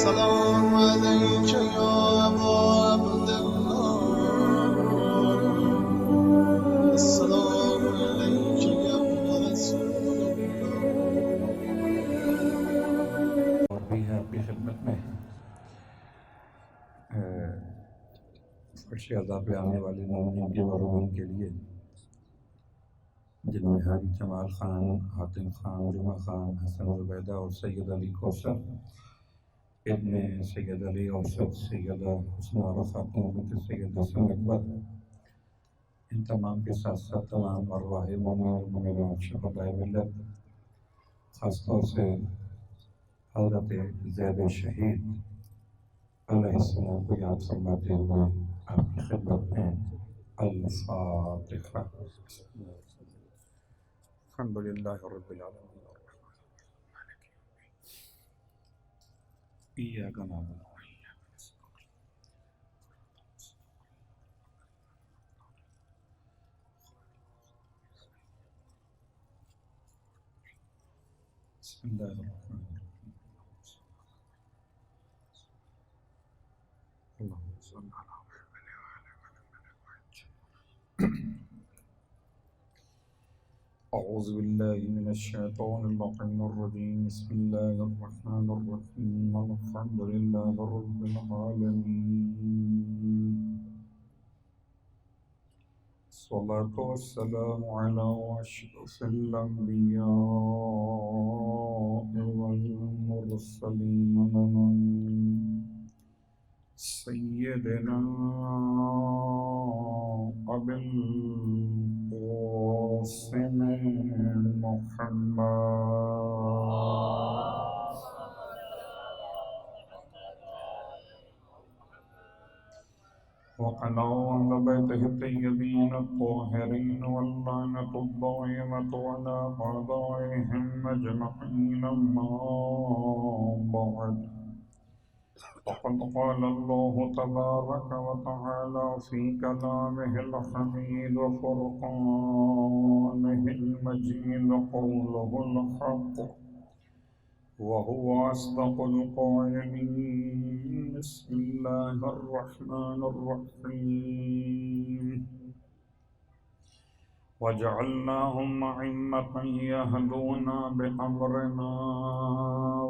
السلام عليك يا أبا عبد الله السلام عليك يا ابن رسول الله. اور بھی ہے آپ کی خدمت میں فرش عذاب پہ آنے والے مومنین کے مرحومین کے لیے، جن میں حاجی جمال خان، حاتم خان، جمعہ خان، حسن زبیدہ اور سید علی کوثر ابن سید علی اوسط، سیدہ حسنہ خاتون بنت سید حسن اکبر، ان تمام کے ساتھ ساتھ تمام ارواح مومن اور مومنات شہدائے ملت، خاص طور سے حضرت زید شہید علیہ السلام کو یاد فرماتے ہوئے آپ کی خدمت میں الفاتحہ۔ الحمدللہ رب العالمین ایاک نعبد و ایاک نستعین بسم اللہ الرحمن الرحیم اللہم صل علی محمد وعلی محمد۔ اعوذ باللہ من الشیطان اللعین الرجیم بسم اللہ الرحمن الرحیم الحمد للہ رب العالمین الصلاة والسلام علی اشرف الانبیاء والمرسلین سیدنا ابی القاسم محمد وعلى أهل بيته الطيبين الطاهرين واللعنة الدائمة على أعدائهم أجمعين أما بعد فقد قال الله تبارك وتعالى في كلامه الحميد وفرقانه المجيد قوله الحق وهو أصدق القائلين بسم الله الرحمن الرحيم وجعلناهم أئمة يهدون بأمرنا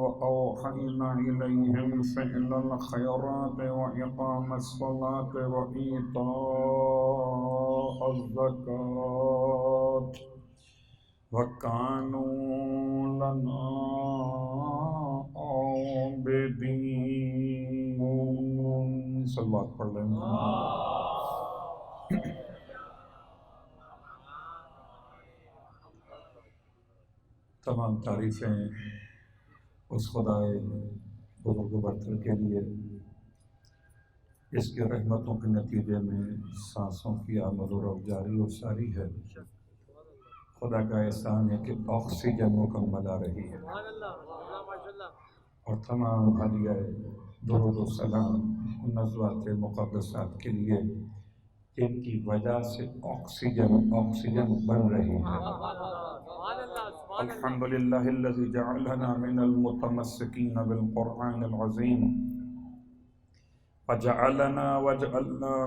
وأوحينا إليهم فعل الخيرات وإقام الصلاة وإيتاء الزكاة وكانوا لنا عابدين صلوات پڑھ لیں۔ تمام تعریفیں اس خدائے بزرگ و برتر کے لیے اس کی رحمتوں کے نتیجے میں سانسوں کی آمد و رفت جاری و ساری ہے۔ خدا کا احسان ہے کہ آکسیجن مکمل آ رہی ہے، اور تمام ہدیہ درود و سلام ان ازواج مقدسات کے لیے جن کی وجہ سے آکسیجن بن رہی ہے۔ الحمدللہ الذی جعلنا من المتمسکین بالقرآن العظیم وجعلنا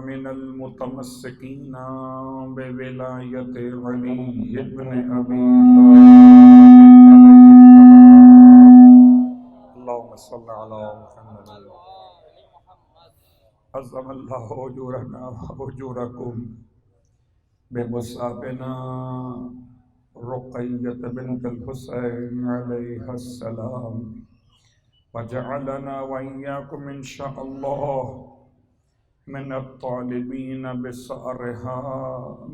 من المتمسکین بولایت علی ابن ابی اللہم صل علی محمد عظم اللہ اجورنا واجورکم بمصابنا رقیۃ بنت الحسین علیہ السلام وجعلنا وإياكم إن شاء الله من الطالبين بسعرها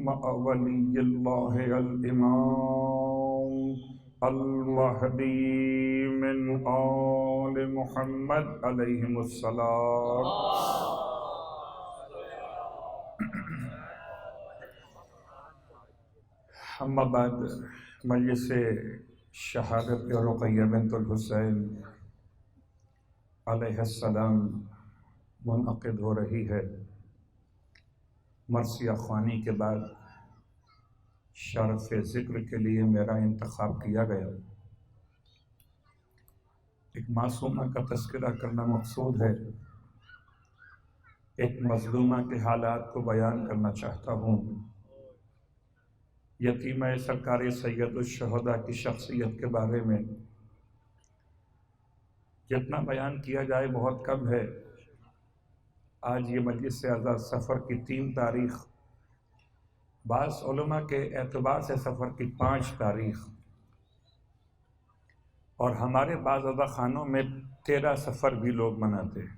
مع ولي الله الإمام المهدي من آل محمد عليهم السلام۔ اما بعد، مجلس شہادت رقیہ بنت الحسین علیہ السلام منعقد ہو رہی ہے۔ مرثیہ خوانی کے بعد شرف ذکر کے لیے میرا انتخاب کیا گیا۔ ایک معصومہ کا تذکرہ کرنا مقصود ہے، ایک مظلومہ کے حالات کو بیان کرنا چاہتا ہوں۔ یتیمہ سرکار سید الشہداء کی شخصیت کے بارے میں جتنا بیان کیا جائے بہت کم ہے۔ آج یہ مجلس اعزاز سفر کی 3 تاریخ، بعض علماء کے اعتبار سے سفر کی 5 تاریخ، اور ہمارے بعض عزا خانوں میں 13 سفر بھی لوگ مناتے ہیں،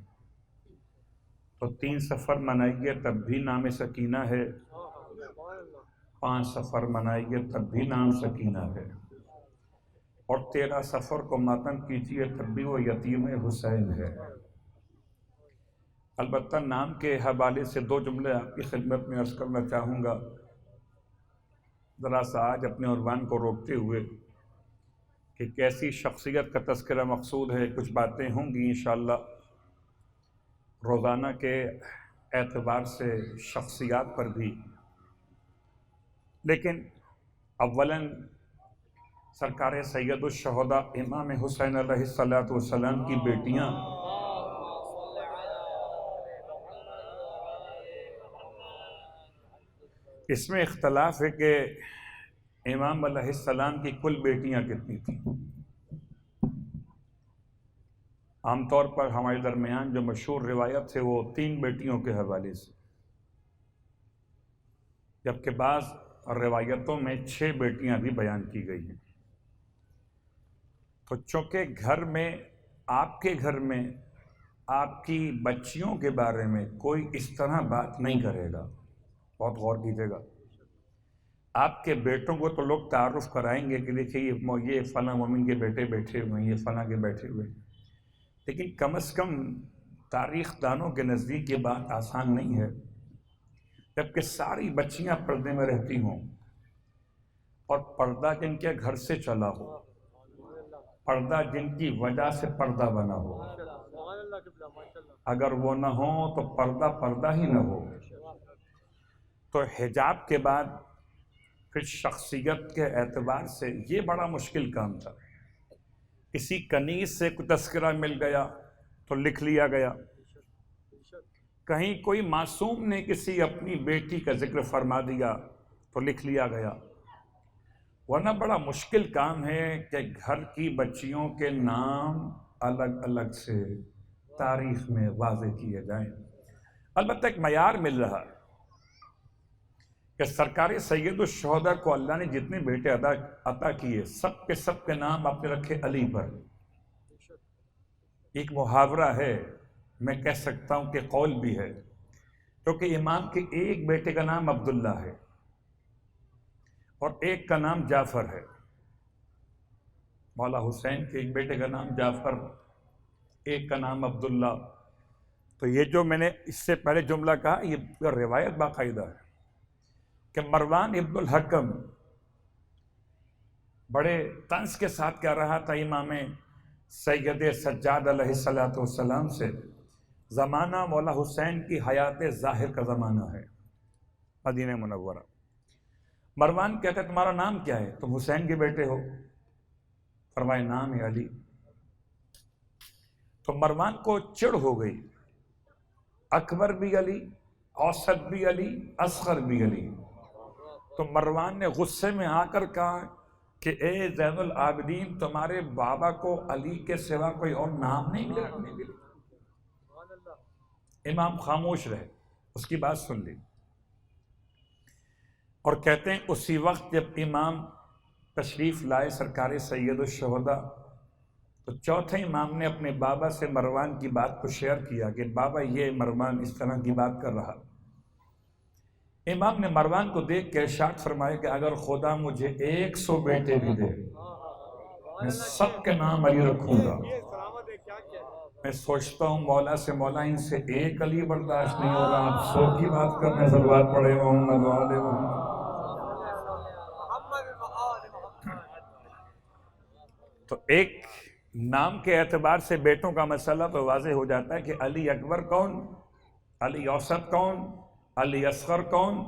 تو 3 سفر منائیے تب بھی نام سکینہ ہے، 5 سفر منائیے تب بھی نام سکینہ ہے، اور 13 سفر کو ماتم کیجیے تب بھی وہ یتیم حسین ہے۔ البتہ نام کے حوالے سے 2 جملے آپ کی خدمت میں عرض کرنا چاہوں گا، ذرا سا آج اپنے عنوان کو روکتے ہوئے کہ کیسی شخصیت کا تذکرہ مقصود ہے۔ کچھ باتیں ہوں گی انشاءاللہ روزانہ کے اعتبار سے شخصیات پر بھی، لیکن اولاً سرکار سید الشہداء امام حسین علیہ السلام کی بیٹیاں اس میں اختلاف ہے کہ امام علیہ السلام کی کل بیٹیاں کتنی تھیں۔ عام طور پر ہمارے درمیان جو مشہور روایت ہے وہ 3 بیٹیوں کے حوالے سے، جبکہ بعض روایتوں میں 6 بیٹیاں بھی بیان کی گئی ہیں۔ تو چونکہ گھر میں، آپ کے گھر میں آپ کی بچیوں کے بارے میں کوئی اس طرح بات نہیں کرے گا، بہت غور کیجیے گا۔ آپ کے بیٹوں کو تو لوگ تعارف کرائیں گے کہ دیکھیے یہ فلاں مومن کے بیٹے بیٹھے ہوئے ہیں، یہ فلاں کے بیٹھے ہوئے ہیں، لیکن کم از کم تاریخ دانوں کے نزدیک یہ بات آسان نہیں ہے جبکہ ساری بچیاں پردے میں رہتی ہوں، اور پردہ جن کے گھر سے چلا ہو، پردہ جن کی وجہ سے پردہ بنا ہو، اگر وہ نہ ہو تو پردہ ہی نہ ہو، تو حجاب کے بعد پھر شخصیت کے اعتبار سے یہ بڑا مشکل کام تھا۔ کسی کنیز سے کوئی تذکرہ مل گیا تو لکھ لیا گیا، کہیں کوئی معصوم نے کسی اپنی بیٹی کا ذکر فرما دیا تو لکھ لیا گیا، ورنہ بڑا مشکل کام ہے کہ گھر کی بچیوں کے نام الگ الگ سے تاریخ میں واضح کیے جائیں۔ البتہ ایک معیار مل رہا کہ سرکار سید الشہداء کو اللہ نے جتنے بیٹے عطا کیے سب کے نام آپ نے رکھے علی پر۔ ایک محاورہ ہے، میں کہہ سکتا ہوں کہ قول بھی ہے، کیونکہ امام کے ایک بیٹے کا نام عبداللہ ہے اور ایک کا نام جعفر ہے۔ مولا حسین کے ایک بیٹے کا نام جعفر، ایک کا نام عبداللہ۔ تو یہ جو میں نے اس سے پہلے جملہ کہا، یہ روایت باقاعدہ ہے کہ مروان ابن الحکم بڑے طنز کے ساتھ کہہ رہا تھا امام سید سجاد علیہ السلام سے، زمانہ مولا حسین کی حیات ظاہر کا زمانہ ہے مدینہ منورہ۔ مروان کہتا ہے تمہارا نام کیا ہے؟ تم حسین کے بیٹے ہو؟ فرمائے نام ہے علی۔ تو مروان کو چڑ ہو گئی، اکبر بھی علی، اوسط بھی علی، اصغر بھی علی۔ تو مروان نے غصے میں آ کر کہا کہ اے زین العابدین، تمہارے بابا کو علی کے سوا کوئی اور نام نہیں ملے رکھنے کے لیے؟ امام خاموش رہے، اس کی بات سن لی، اور کہتے ہیں اسی وقت جب امام تشریف لائے سرکار سید الشہداء، تو چوتھے امام نے اپنے بابا سے مروان کی بات کو شیئر کیا کہ بابا یہ مروان اس طرح کی بات کر رہا۔ امام نے مروان کو دیکھ کے ارشاد فرمایا کہ اگر خدا مجھے 100 بیٹے بھی دے، میں سب کے نام علی رکھوں گا۔ میں سوچتا ہوں مولا سے، مولا ان سے ایک علی برداشت نہیں ہو رہا، آپ 100 کی بات کرنے صلوات پڑھے محمد و آل محمد۔ تو ایک نام کے اعتبار سے بیٹوں کا مسئلہ تو واضح ہو جاتا ہے کہ علی اکبر کون، علی اوسط کون، علی اصغر کون،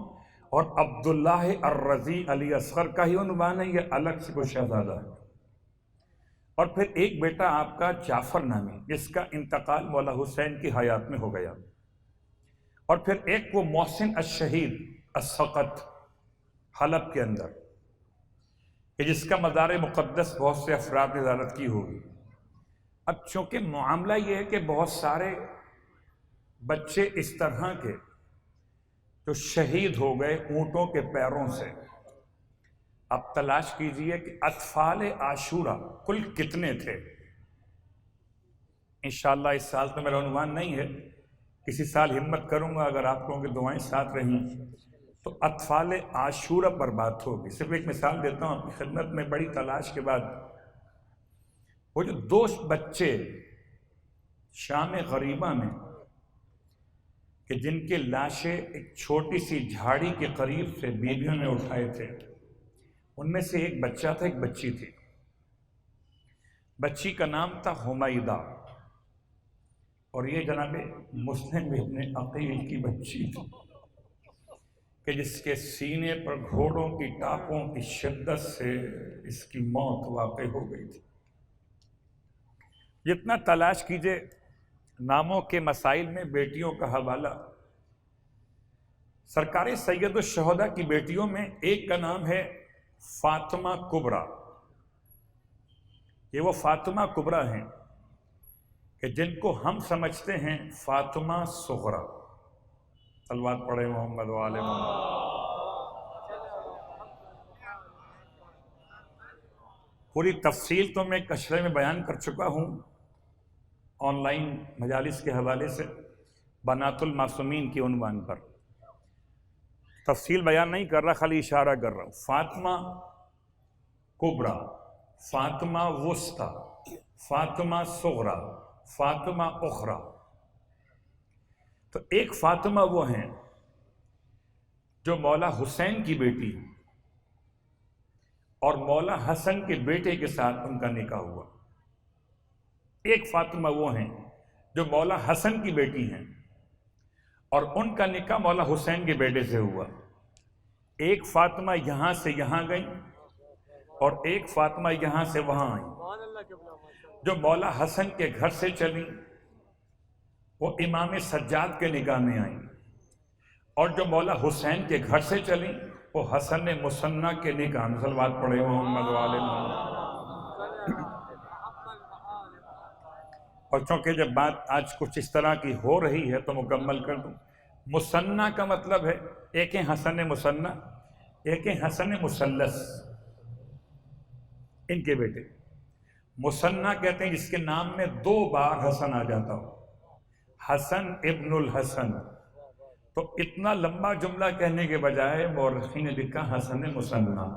اور عبداللہ الرضی علی اصغر کا ہی عنوان ہے، یہ الگ سے کوئی شہزادہ ہے؟ اور پھر ایک بیٹا آپ کا جعفر نامی، جس کا انتقال مولا حسین کی حیات میں ہو گیا، اور پھر ایک وہ محسن الشہید السقط حلب کے اندر کہ جس کا مزار مقدس بہت سے افراد نے زیارت کی ہوگی۔ اب چونکہ معاملہ یہ ہے کہ بہت سارے بچے اس طرح کے جو شہید ہو گئے اونٹوں کے پیروں سے، اب تلاش کیجئے کہ اطفال عاشورہ کل کتنے تھے۔ انشاءاللہ اس سال تو میرا عنوان نہیں ہے، کسی سال ہمت کروں گا اگر آپ لوگوں کی دعائیں ساتھ رہیں تو اطفال عاشورہ پر بات ہوگی۔ صرف ایک مثال دیتا ہوں آپ کی خدمت میں، بڑی تلاش کے بعد وہ جو 2 بچے شام غریبہ میں کہ جن کے لاشیں ایک چھوٹی سی جھاڑی کے قریب سے بیویوں نے اٹھائے تھے، ان میں سے ایک بچہ تھا، ایک بچی تھی۔ بچی کا نام تھا حمیدہ، اور یہ جناب مسلم ابن عقیل کی بچی تھی کہ جس کے سینے پر گھوڑوں کی ٹاپوں کی شدت سے اس کی موت واقع ہو گئی تھی۔ جتنا تلاش کیجئے ناموں کے مسائل میں بیٹیوں کا حوالہ، سرکار سید الشہداء کی بیٹیوں میں ایک کا نام ہے فاطمہ کبریٰ۔ یہ وہ فاطمہ کبریٰ ہیں کہ جن کو ہم سمجھتے ہیں فاطمہ صغریٰ۔ صلوات پڑھے محمد و آل محمد۔ پوری تفصیل تو میں کشرے میں بیان کر چکا ہوں آن لائن مجالس کے حوالے سے، بنات المعصومین کی عنوان پر۔ تفصیل بیان نہیں کر رہا، خالی اشارہ کر رہا ہوں۔ فاطمہ کبریٰ، فاطمہ وسطیٰ، فاطمہ صغریٰ، فاطمہ اخریٰ۔ تو ایک فاطمہ وہ ہیں جو مولا حسین کی بیٹی اور مولا حسن کے بیٹے کے ساتھ ان کا نکاح ہوا۔ ایک فاطمہ وہ ہیں جو مولا حسن کی بیٹی ہیں اور ان کا نکاح مولا حسین کے بیٹے سے ہوا۔ ایک فاطمہ یہاں سے یہاں گئی اور ایک فاطمہ یہاں سے وہاں آئی۔ جو مولا حسن کے گھر سے چلی وہ امام سجاد کے نکاح میں آئیں، اور جو مولا حسین کے گھر سے چلی وہ حسن مثنیٰ کے نکاح میں۔ صلوات پڑھے محمد و آل محمد۔ اور چونکہ جب بات آج کچھ اس طرح کی ہو رہی ہے تو مکمل کر دوں۔ مثنیٰ کا مطلب ہے ایک ہیں حسن مثنیٰ، ایک ہیں حسن مثلث، ان کے بیٹے۔ مثنیٰ کہتے ہیں جس کے نام میں 2 بار حسن آ جاتا ہو، حسن ابن الحسن۔ تو اتنا لمبا جملہ کہنے کے بجائے مورخین نے لکھا حسن مثنیٰ۔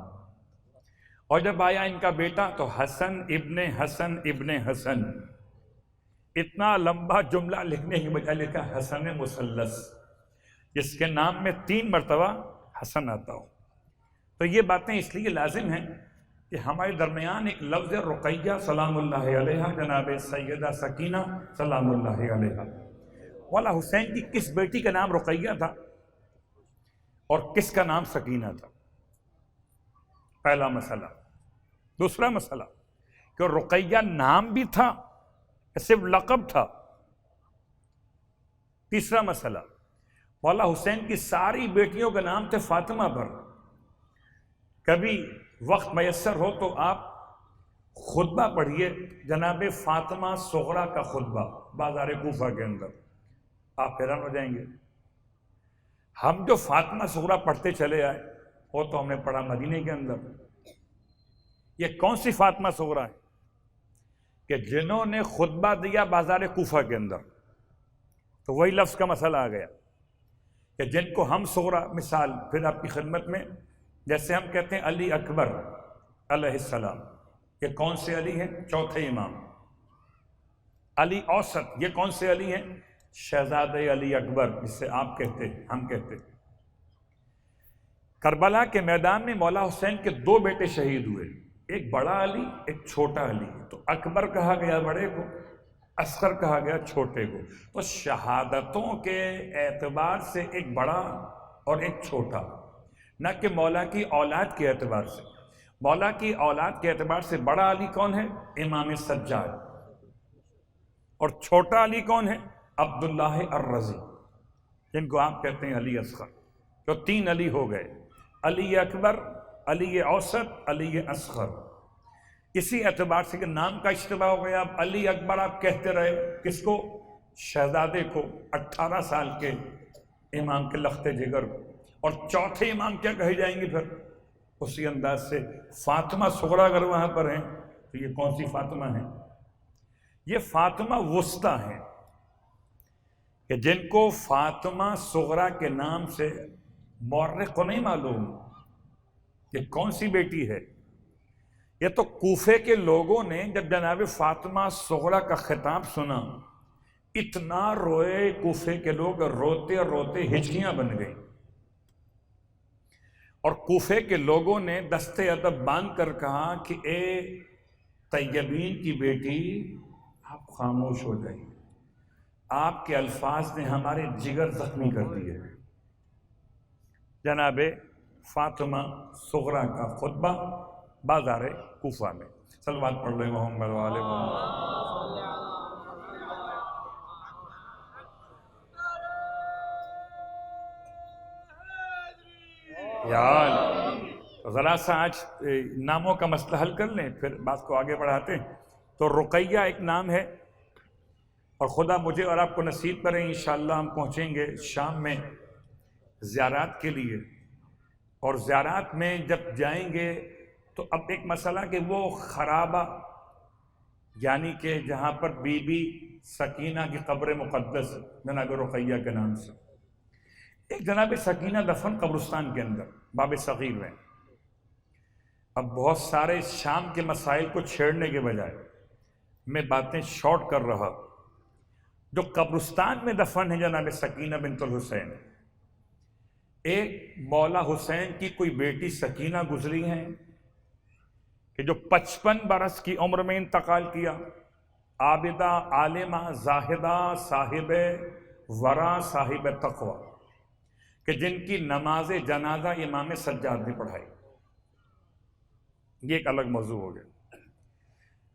اور جب آیا ان کا بیٹا تو حسن ابن حسن ابن حسن، اتنا لمبا جملہ لکھنے کے بجائے لکھا حسن مثلث، جس کے نام میں 3 مرتبہ حسن آتا ہو۔ تو یہ باتیں اس لیے لازم ہیں کہ ہمارے درمیان ایک لفظ رقیہ سلام اللہ علیہا، جناب سیدہ سکینہ سلام اللہ علیہا، مولا حسین کی کس بیٹی کا نام رقیہ تھا اور کس کا نام سکینہ تھا؟ پہلا مسئلہ۔ دوسرا مسئلہ کہ رقیہ نام بھی تھا یا صرف لقب تھا؟ تیسرا مسئلہ، مولا حسین کی ساری بیٹیوں کا نام تھے فاطمہ پر۔ کبھی وقت میسر ہو تو آپ خطبہ پڑھیے جناب فاطمہ صغریٰ کا خطبہ بازار کوفہ کے اندر، آپ حیران ہو جائیں گے۔ ہم جو فاطمہ صغریٰ پڑھتے چلے آئے وہ تو ہم نے پڑھا مدینے کے اندر۔ یہ کون سی فاطمہ صغریٰ ہے کہ جنہوں نے خطبہ دیا بازار کوفہ کے اندر؟ تو وہی لفظ کا مسئلہ آ گیا کہ جن کو ہم صغریٰ، مثال پھر آپ کی خدمت میں، جیسے ہم کہتے ہیں علی اکبر علیہ السلام، یہ کون سے علی ہیں؟ چوتھے امام۔ علی اوسط، یہ کون سے علی ہیں؟ شہزادہ علی اکبر، جس سے آپ کہتے ہیں، ہم کہتے ہیں۔ کربلا کے میدان میں مولا حسین کے 2 بیٹے شہید ہوئے، ایک بڑا علی ایک چھوٹا علی۔ تو اکبر کہا گیا بڑے کو، اصغر کہا گیا چھوٹے کو۔ تو شہادتوں کے اعتبار سے ایک بڑا اور ایک چھوٹا، نہ کہ مولا کی اولاد کے اعتبار سے۔ مولا کی اولاد کے اعتبار سے بڑا علی کون ہے؟ امام سجاد. اور چھوٹا علی کون ہے؟ عبداللہ الرضی، جن کو آپ کہتے ہیں علی اصغر. تو 3 علی ہو گئے، علی اکبر، علی اوسط، علی اصغر. اسی اعتبار سے کہ نام کا اشتباہ ہو گیا. اب علی اکبر آپ کہتے رہے کس کو؟ شہزادے کو، 18 سال کے امام کے لخت جگر کو. اور چوتھے امام کیا کہے جائیں گے پھر؟ اسی انداز سے فاطمہ صغریٰ اگر وہاں پر ہیں تو یہ کون سی فاطمہ ہیں؟ یہ فاطمہ وسطیٰ ہیں، کہ جن کو فاطمہ صغریٰ کے نام سے مورخ کو نہیں معلوم کہ کون سی بیٹی ہے. یہ تو کوفے کے لوگوں نے جب جناب فاطمہ صغریٰ کا خطاب سنا اتنا روئے کوفے کے لوگ، روتے روتے ہچکیاں بن گئی. اور کوفے کے لوگوں نے دستے ادب باندھ کر کہا کہ اے طیبین کی بیٹی آپ خاموش ہو جائیے، آپ کے الفاظ نے ہمارے جگر زخمی کر دیے. جناب فاطمہ صغریٰ کا خطبہ بازار کوفہ میں. صلوات پڑھ رہے محمد والے محمد. یار ذرا سا آج ناموں کا مسئلہ حل کر لیں، پھر بات کو آگے بڑھاتے ہیں. تو رقیہ ایک نام ہے، اور خدا مجھے اور آپ کو نصیب کریں انشاءاللہ ہم پہنچیں گے شام میں زیارات کے لیے. اور زیارات میں جب جائیں گے تو اب ایک مسئلہ کہ وہ خرابہ، یعنی کہ جہاں پر بی بی سکینہ کی قبر مقدس جناب رقیہ کے نام سے، ایک جناب سکینہ دفن قبرستان کے اندر باب صغیر میں. اب بہت سارے شام کے مسائل کو چھیڑنے کے بجائے میں باتیں شارٹ کر رہا. جو قبرستان میں دفن ہے جناب سکینہ بنت الحسین، ایک مولا حسین کی کوئی بیٹی سکینہ گزری ہیں کہ جو 55 برس کی عمر میں انتقال کیا. عابدہ، عالمہ، زاہدہ، صاحب ورا، صاحب تقوی، کہ جن کی نماز جنازہ امام سجاد نے پڑھائی. یہ ایک الگ موضوع ہو گیا.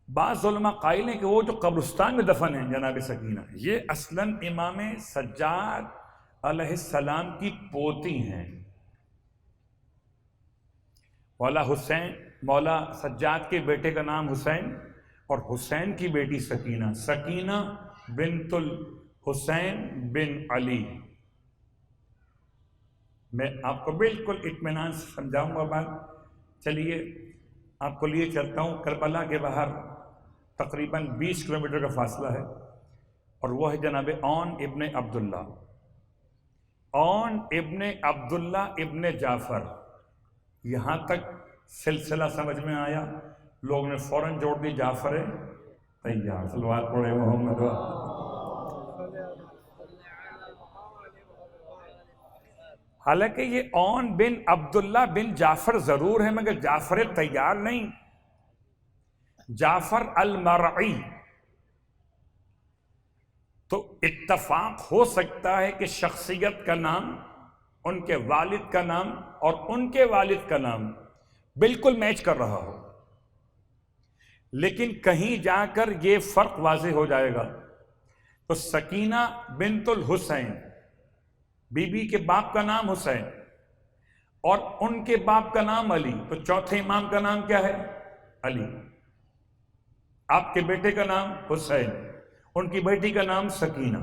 بعض علماء قائل ہیں کہ وہ جو قبرستان میں دفن ہیں جناب سکینہ، یہ اصلاً امام سجاد علیہ السلام کی پوتی ہیں. مولا سجاد کے بیٹے کا نام حسین، اور حسین کی بیٹی سکینہ، سکینہ بنت الحسین بن علی. میں آپ کو بالکل اطمینان سے سمجھاؤں گا بات. چلیے آپ کو لیے چلتا ہوں. کربلا کے باہر تقریباً 20 کلومیٹر کا فاصلہ ہے، اور وہ ہے جناب اون ابن عبداللہ. اون ابن عبداللہ ابن جعفر. یہاں تک سلسلہ سمجھ میں آیا؟ لوگ نے فوراً جوڑ دی جعفر طیار. صلوات پڑھے محمد. حالانکہ یہ اون بن عبداللہ بن جعفر ضرور ہے، مگر جعفر طیار نہیں، جعفر المرعی. تو اتفاق ہو سکتا ہے کہ شخصیت کا نام، ان کے والد کا نام اور ان کے والد کا نام بالکل میچ کر رہا ہو، لیکن کہیں جا کر یہ فرق واضح ہو جائے گا. تو سکینہ بنت الحسین، بی بی کے باپ کا نام حسین اور ان کے باپ کا نام علی، تو چوتھے امام کا نام کیا ہے؟ علی. آپ کے بیٹے کا نام حسین، ان کی بیٹی کا نام سکینہ.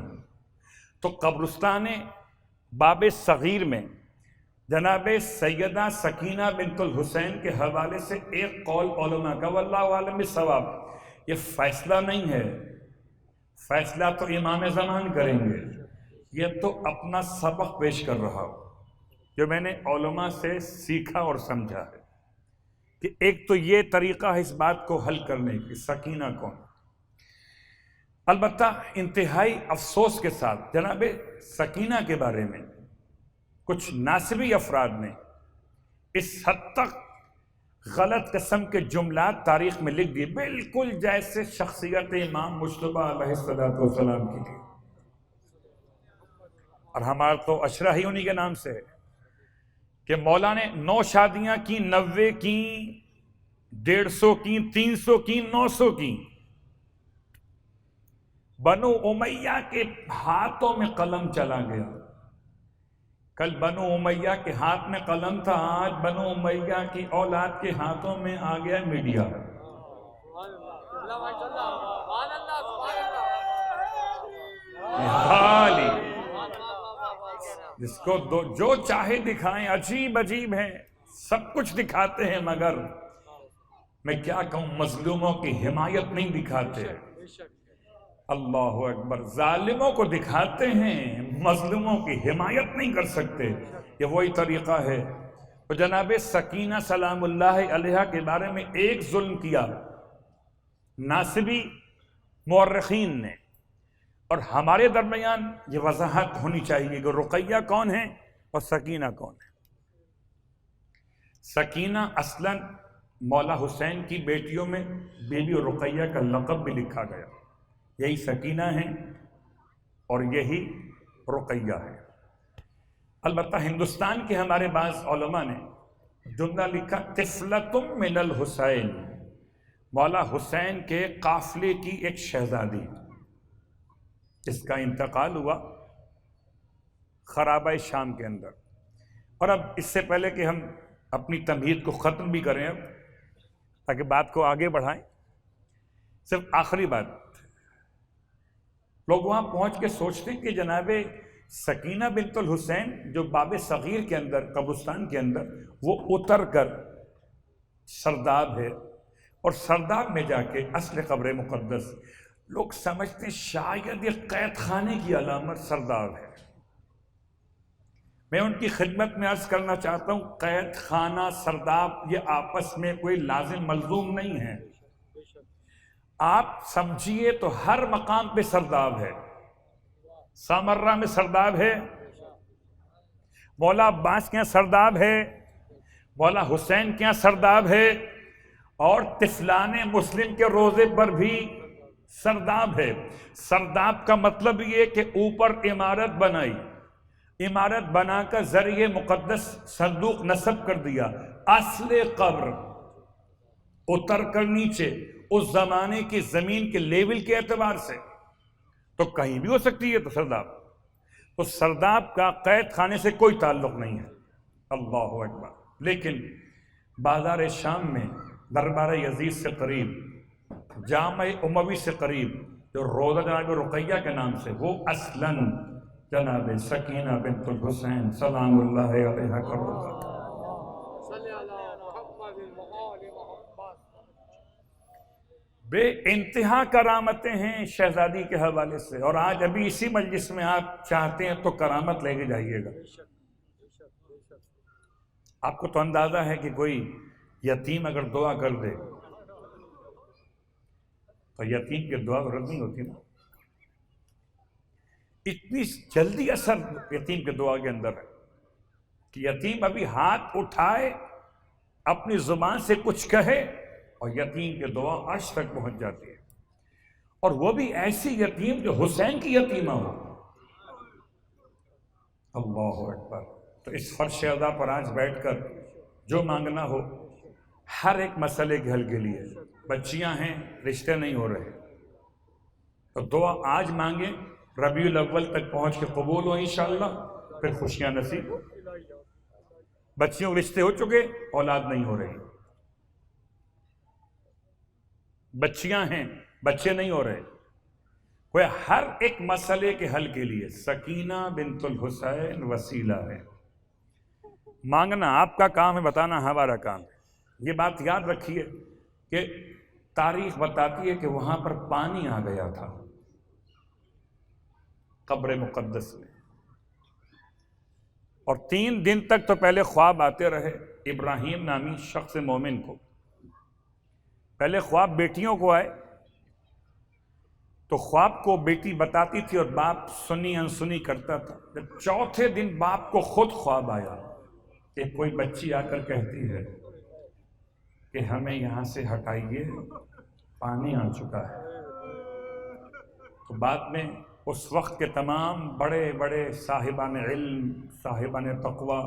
تو قبرستان باب صغیر میں جناب سیدہ سکینہ بنت الحسین کے حوالے سے ایک قول علماء کا، واللہ عالم بالصواب، یہ فیصلہ نہیں ہے، فیصلہ تو امام زمان کریں گے. یہ تو اپنا سبق پیش کر رہا ہوں جو میں نے علماء سے سیکھا اور سمجھا ہے، کہ ایک تو یہ طریقہ ہے اس بات کو حل کرنے کی، سکینہ کون. البتہ انتہائی افسوس کے ساتھ جناب سکینہ کے بارے میں کچھ ناسبی افراد نے اس حد تک غلط قسم کے جملات تاریخ میں لکھ دیے، بالکل جیسے شخصیت امام مجتبیٰ علیہ السلام کی تھی. اور ہمارا تو اشرح ہی انہی کے نام سے ہے کہ مولا نے 9 شادیاں کی، 90 کی، 150 کی، 300 کی، 900 کی. بنو امیہ کے ہاتھوں میں قلم چلا گیا. کل بنو امیہ کے ہاتھ میں قلم تھا، آج بنو امیہ کی اولاد کے ہاتھوں میں آ گیا میڈیا. حالی جس کو جو چاہے دکھائیں، عجیب عجیب ہیں، سب کچھ دکھاتے ہیں، مگر میں کیا کہوں، مظلوموں کی حمایت نہیں دکھاتے. اللہ اکبر. ظالموں کو دکھاتے ہیں، مظلوموں کی حمایت نہیں کر سکتے. یہ وہی طریقہ ہے. تو جناب سکینہ سلام اللہ علیہا کے بارے میں ایک ظلم کیا ناصبی مورخین نے، اور ہمارے درمیان یہ وضاحت ہونی چاہیے کہ رقیہ کون ہے اور سکینہ کون ہے. سکینہ اصلاً مولا حسین کی بیٹیوں میں بی بی رقیہ کا لقب بھی لکھا گیا. یہی سکینہ ہیں اور یہی رقیہ ہے. البتہ ہندوستان کے ہمارے بعض علماء نے جملہ لکھا طفلۃ من الحسین، مولا حسین کے قافلے کی ایک شہزادی جس کا انتقال ہوا خرابہ شام کے اندر. اور اب اس سے پہلے کہ ہم اپنی تمہید کو ختم بھی کریں اب تاکہ بات کو آگے بڑھائیں، صرف آخری بات، لوگ وہاں پہنچ کے سوچتے ہیں کہ جناب سکینہ بنت الحسین جو باب صغیر کے اندر قبرستان کے اندر وہ اتر کر سرداب ہے، اور سرداب میں جا کے اصل قبر مقدس، لوگ سمجھتے ہیں شاید یہ قید خانے کی علامت سرداب ہے. میں ان کی خدمت میں عرض کرنا چاہتا ہوں قید خانہ سرداب یہ آپس میں کوئی لازم ملزوم نہیں ہے. آپ سمجھیے تو ہر مقام پہ سرداب ہے. سامرہ میں سرداب ہے، مولا عباس کے یہاں سرداب ہے، مولا حسین کے یہاں سرداب ہے، اور طفلان مسلم کے روزے پر بھی سرداب ہے. سرداب کا مطلب یہ کہ اوپر عمارت بنائی، عمارت بنا کر ذریعہ مقدس صندوق نصب کر دیا، اصل قبر اتر کر نیچے اس زمانے کی زمین کے لیول کے اعتبار سے تو کہیں بھی ہو سکتی ہے. تو سرداب، تو سرداب کا قید خانے سے کوئی تعلق نہیں ہے. اللہ اکبر. لیکن بازار شام میں دربار یزید سے قریب، جامع اموی سے قریب جو روضہ جناب رقیہ کے نام سے، وہ اصلاً جناب سکینہ بنت الحسین سلام اللہ علیہا کا روضہ. بے انتہا کرامتیں ہیں شہزادی کے حوالے سے، اور آج ابھی اسی مجلس میں آپ چاہتے ہیں تو کرامت لے کے جائیے گا. آپ کو تو اندازہ ہے کہ کوئی یتیم اگر دعا کر دے تو یتیم کی دعا رد نہیں ہوتی نا. اتنی جلدی اثر یتیم کے دعا کے اندر ہے کہ یتیم ابھی ہاتھ اٹھائے، اپنی زبان سے کچھ کہے اور یتیم کی دعا عرش تک پہنچ جاتی ہے. اور وہ بھی ایسی یتیم جو حسین کی یتیمہ ہو. اللہ اکبر. تو اس فرش ادا پر آج بیٹھ کر جو مانگنا ہو، ہر ایک مسئلے کے حل کے لیے، بچیاں ہیں رشتے نہیں ہو رہے تو دعا آج مانگیں، ربیع الاول تک پہنچ کے قبول ہو انشاءاللہ، پھر خوشیاں نصیب ہو. بچیوں کے رشتے ہو چکے، اولاد نہیں ہو رہی، بچیاں ہیں بچے نہیں ہو رہے. کوئی ہر ایک مسئلے کے حل کے لیے سکینہ بنت الحسین وسیلہ ہے. مانگنا آپ کا کام ہے، بتانا ہمارا کام ہے. یہ بات یاد رکھیے کہ تاریخ بتاتی ہے کہ وہاں پر پانی آ گیا تھا قبر مقدس میں، اور 3 دن تک تو پہلے خواب آتے رہے ابراہیم نامی شخص مومن کو. پہلے خواب بیٹیوں کو آئے تو خواب کو بیٹی بتاتی تھی اور باپ سنی انسنی کرتا تھا. جب 4تھے دن باپ کو خود خواب آیا کہ کوئی بچی آ کر کہتی ہے کہ ہمیں یہاں سے ہٹائیے، پانی آ چکا ہے. تو بعد میں اس وقت کے تمام بڑے بڑے صاحبان علم، صاحبان تقوی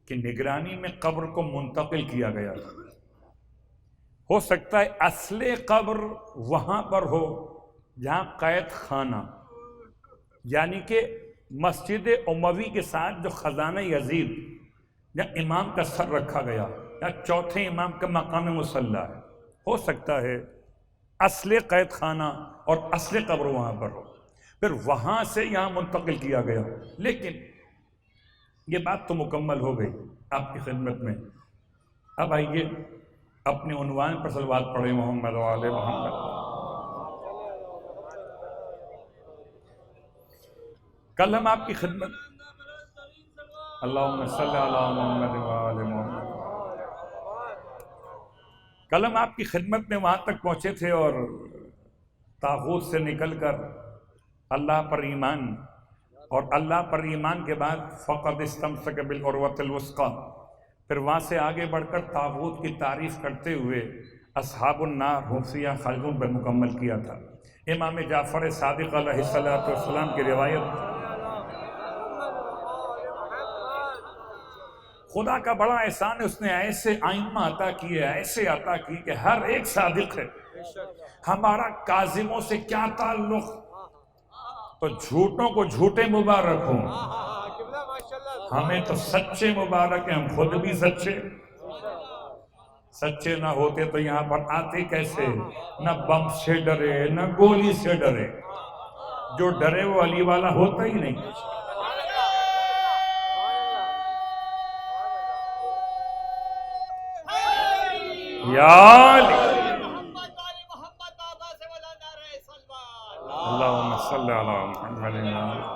کی نگرانی میں قبر کو منتقل کیا گیا. ہو سکتا ہے اصل قبر وہاں پر ہو جہاں قید خانہ، یعنی کہ مسجد اموی کے ساتھ جو خزانہ یزید یا امام کا سر رکھا گیا یا چوتھے امام کا مقام مصلی ہے، ہو سکتا ہے اصل قید خانہ اور اصل قبر وہاں پر ہو، پھر وہاں سے یہاں منتقل کیا گیا۔ لیکن یہ بات تو مکمل ہو گئی آپ کی خدمت میں۔ اب آئیے اپنے عنوان پر صلوات پڑھیں، محمد و آل محمد۔ کل ہم آپ کی خدمت، اللہم صلی علی محمد و آل محمد، کل ہم آپ کی خدمت میں وہاں تک پہنچے تھے اور طاغوت سے نکل کر اللہ پر ایمان، اور اللہ پر ایمان کے بعد فقد استمسک بالعروۃ الوثقی، پھر وہاں سے آگے بڑھ کر طاغوت کی تعریف کرتے ہوئے اصحاب النار ہم فیہا خالدون پر مکمل کیا تھا۔ امام جعفر صادق علیہ السلام کی روایت، خدا کا بڑا احسان ہے، اس نے ایسے ائمہ عطا کیے، ایسے عطا کی کہ ہر ایک صادق ہے۔ ہمارا کاظموں سے کیا تعلق؟ تو جھوٹوں کو جھوٹے مبارک ہوں، ہمیں تو سچے مبارک ہیں، ہم خود بھی سچے۔ سچے نہ ہوتے تو یہاں پر آتے کیسے؟ نہ بم سے ڈرے نہ گولی سے ڈرے، جو ڈرے وہ علی والا ہوتا ہی نہیں۔ یا علی اللہم صلی علی محمد۔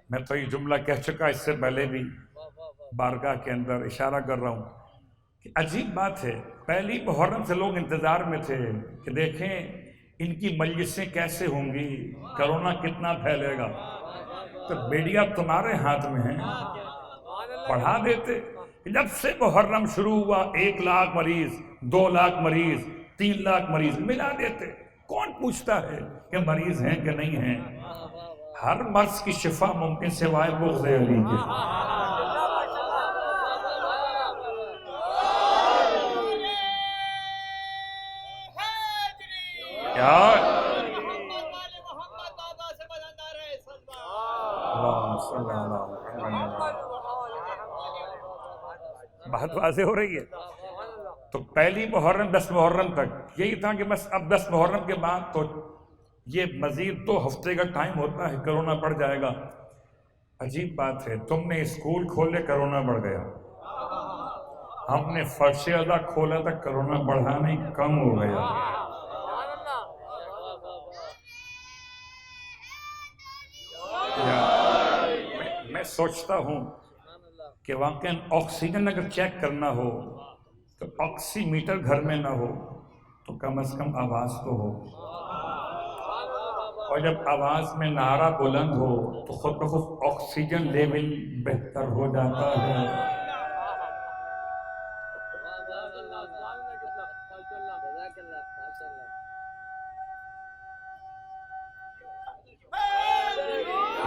میں تو یہ جملہ کہہ چکا اس سے پہلے بھی، بارگاہ کے اندر اشارہ کر رہا ہوں کہ عجیب بات ہے، پہلی محرم سے لوگ انتظار میں تھے کہ دیکھیں ان کی مجلسیں کیسے ہوں گی، کرونا کتنا پھیلے گا، تو میڈیا تمہارے ہاتھ میں ہے، پڑھا دیتے۔ جب سے محرم شروع ہوا 1 لاکھ مریض، 2 لاکھ مریض، 3 لاکھ مریض ملا دیتے، کون پوچھتا ہے کہ مریض ہیں کہ نہیں ہیں؟ ہر مرض کی شفا ممکن سوائے بغض علی کے۔ کیا بات واضح ہو رہی ہے؟ تو پہلی محرم 10 محرم تک یہی تھا کہ بس اب 10 محرم کے بعد تو یہ مزید 2 ہفتے کا ٹائم ہوتا ہے، کرونا بڑھ جائے گا۔ عجیب بات ہے، تم نے اسکول کھولے کرونا بڑھ گیا، ہم نے فرش ادا کھولا تھا کرونا بڑھا نہیں کم ہو گیا۔ میں سوچتا ہوں کہ واقعاً آکسیجن اگر چیک کرنا ہو تو آکسی میٹر گھر میں نہ ہو تو کم از کم آواز تو ہو، اور جب آواز میں نعرہ بلند ہو تو خود بخود آکسیجن لیول بہتر ہو جاتا ہے۔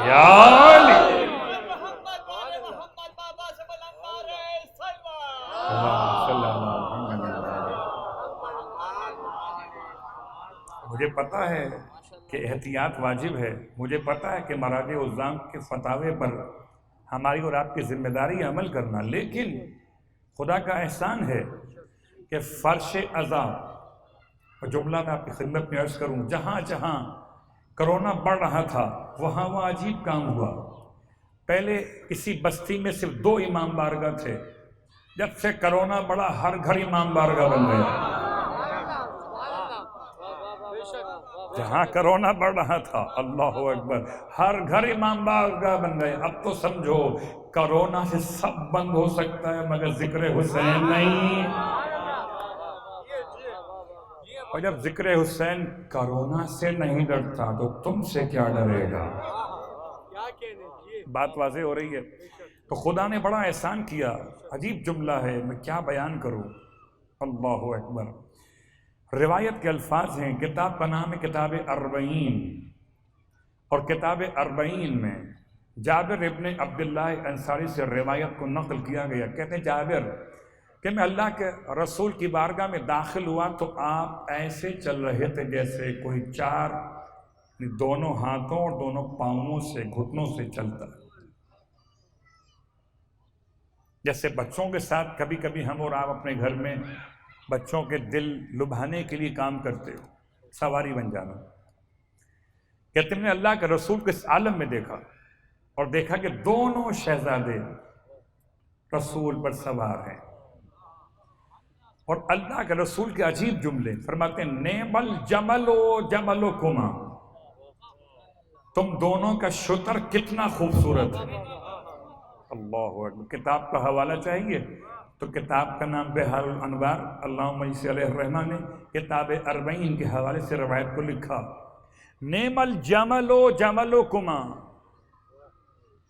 یا علی مجھے پتا ہے کہ احتیاط واجب ہے، مجھے پتا ہے کہ مراجع عظام کے فتاوے پر ہماری اور آپ کی ذمہ داری عمل کرنا، لیکن خدا کا احسان ہے کہ فرش ازاں، اور جملہ میں آپ کی خدمت میں عرض کروں، جہاں جہاں کرونا بڑھ رہا تھا وہاں وہ عجیب کام ہوا۔ پہلے کسی بستی میں صرف 2 امام بارگاہ تھے، جب سے کرونا بڑھا ہر گھر امام بارگاہ بن گیا۔ جہاں کرونا بڑھ رہا تھا، اللہ اکبر، ہر گھر امام بارگاہ بن گئے۔ اب تو سمجھو کرونا سے سب بند ہو سکتا ہے مگر ذکر حسین نہیں۔ اور جب ذکر حسین کرونا سے نہیں ڈرتا تو تم سے کیا ڈرے گا؟ بات واضح ہو رہی ہے؟ تو خدا نے بڑا احسان کیا، عجیب جملہ ہے، میں کیا بیان کروں، اللہ اکبر۔ روایت کے الفاظ ہیں، کتاب کا نام ہے کتاب اربعین، اور کتاب اربعین میں جابر ابن عبداللہ انصاری سے روایت کو نقل کیا گیا۔ کہتے ہیں جابر کہ میں اللہ کے رسول کی بارگاہ میں داخل ہوا تو آپ ایسے چل رہے تھے جیسے کوئی چار دونوں ہاتھوں اور دونوں پاؤں سے گھٹنوں سے چلتا ہے. جیسے بچوں کے ساتھ کبھی کبھی ہم اور آپ اپنے گھر میں بچوں کے دل لبھانے کے لیے کام کرتے ہو، سواری بن جانا. کہتے ہیں نے اللہ کے رسول کو اس عالم میں دیکھا اور دیکھا کہ دونوں شہزادے رسول پر سوار ہیں. اور اللہ کے رسول کے عجیب جملے فرماتے ہیں نعم الجمل و جملکما، تم دونوں کا شتر کتنا خوبصورت ہے. اللہ اکبر. کتاب کا حوالہ چاہیے تو کتاب کا نام بحار الانوار، اللہم صلی علیہ الرحمن نے کتاب اربعین کے حوالے سے روایت کو لکھا. نعم الجمل و جملکما،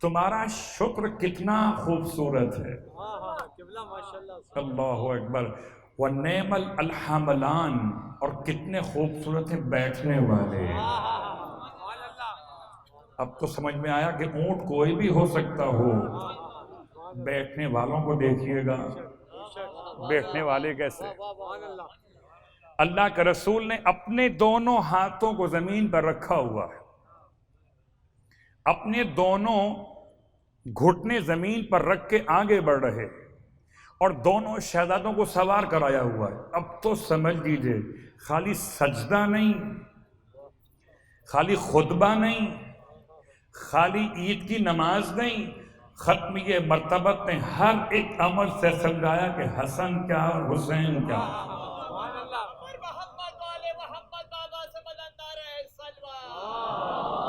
تمہارا شکر کتنا خوبصورت ہے. اللہ اکبر. وَنِعْمَ الْحَمَلَانِ، اور کتنے خوبصورت ہیں بیٹھنے والے. اب تو سمجھ میں آیا کہ اونٹ کوئی بھی ہو سکتا ہو، بیٹھنے والوں کو دیکھیے گا بیٹھنے والے کیسے. اللہ کے رسول نے اپنے دونوں ہاتھوں کو زمین پر رکھا ہوا ہے، اپنے دونوں گھٹنے زمین پر رکھ کے آگے بڑھ رہے اور دونوں شہزادوں کو سوار کرایا ہوا ہے. اب تو سمجھ لیجیے خالی سجدہ نہیں، خالی خطبہ نہیں، خالی عید کی نماز نہیں، ختمیہ مرتبت نے ہر ایک عمل سے سمجھایا کہ حسن کیا اور حسین کیا.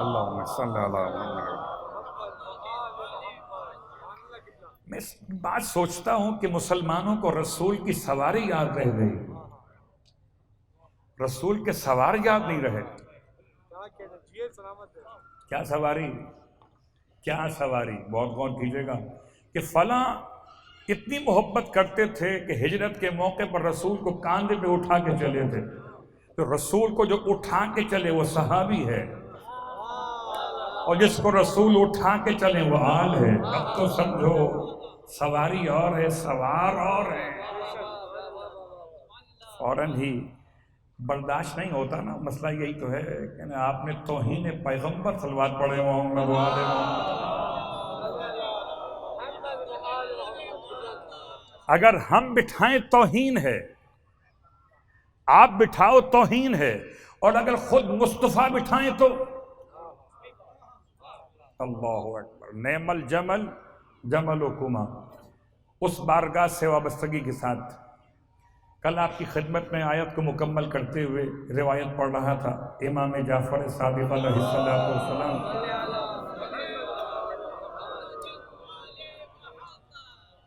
اللہم صلی علی محمد. میں بات سوچتا ہوں کہ مسلمانوں کو رسول کی سواری یاد رہ گئی، رسول کے سوار یاد نہیں رہے. کیا سواری، کیا سواری. بہت غور کیجیے گا کہ فلاں اتنی محبت کرتے تھے کہ ہجرت کے موقع پر رسول کو کاندھے پہ اٹھا کے چلے تھے. تو رسول کو جو اٹھا کے چلے وہ صحابی ہے، اور جس کو رسول اٹھا کے چلے وہ آل ہے. اب تو سمجھو سواری اور ہے، سوار اور ہے. فوراً ہی برداشت نہیں ہوتا نا. مسئلہ یہی تو ہے کہ آپ نے توہین پیغمبر صلوات پڑھے محمد وآل محمد. اگر ہم بٹھائیں توہین ہے، آپ بٹھاؤ توہین ہے، اور اگر خود مصطفیٰ بٹھائیں تو اللہ اکبر. نعم الجمل جملکما. اس بارگاہ سے وابستگی کے ساتھ کل آپ کی خدمت میں آیت کو مکمل کرتے ہوئے روایت پڑھ رہا تھا امام جعفر صادق علیہ السلام.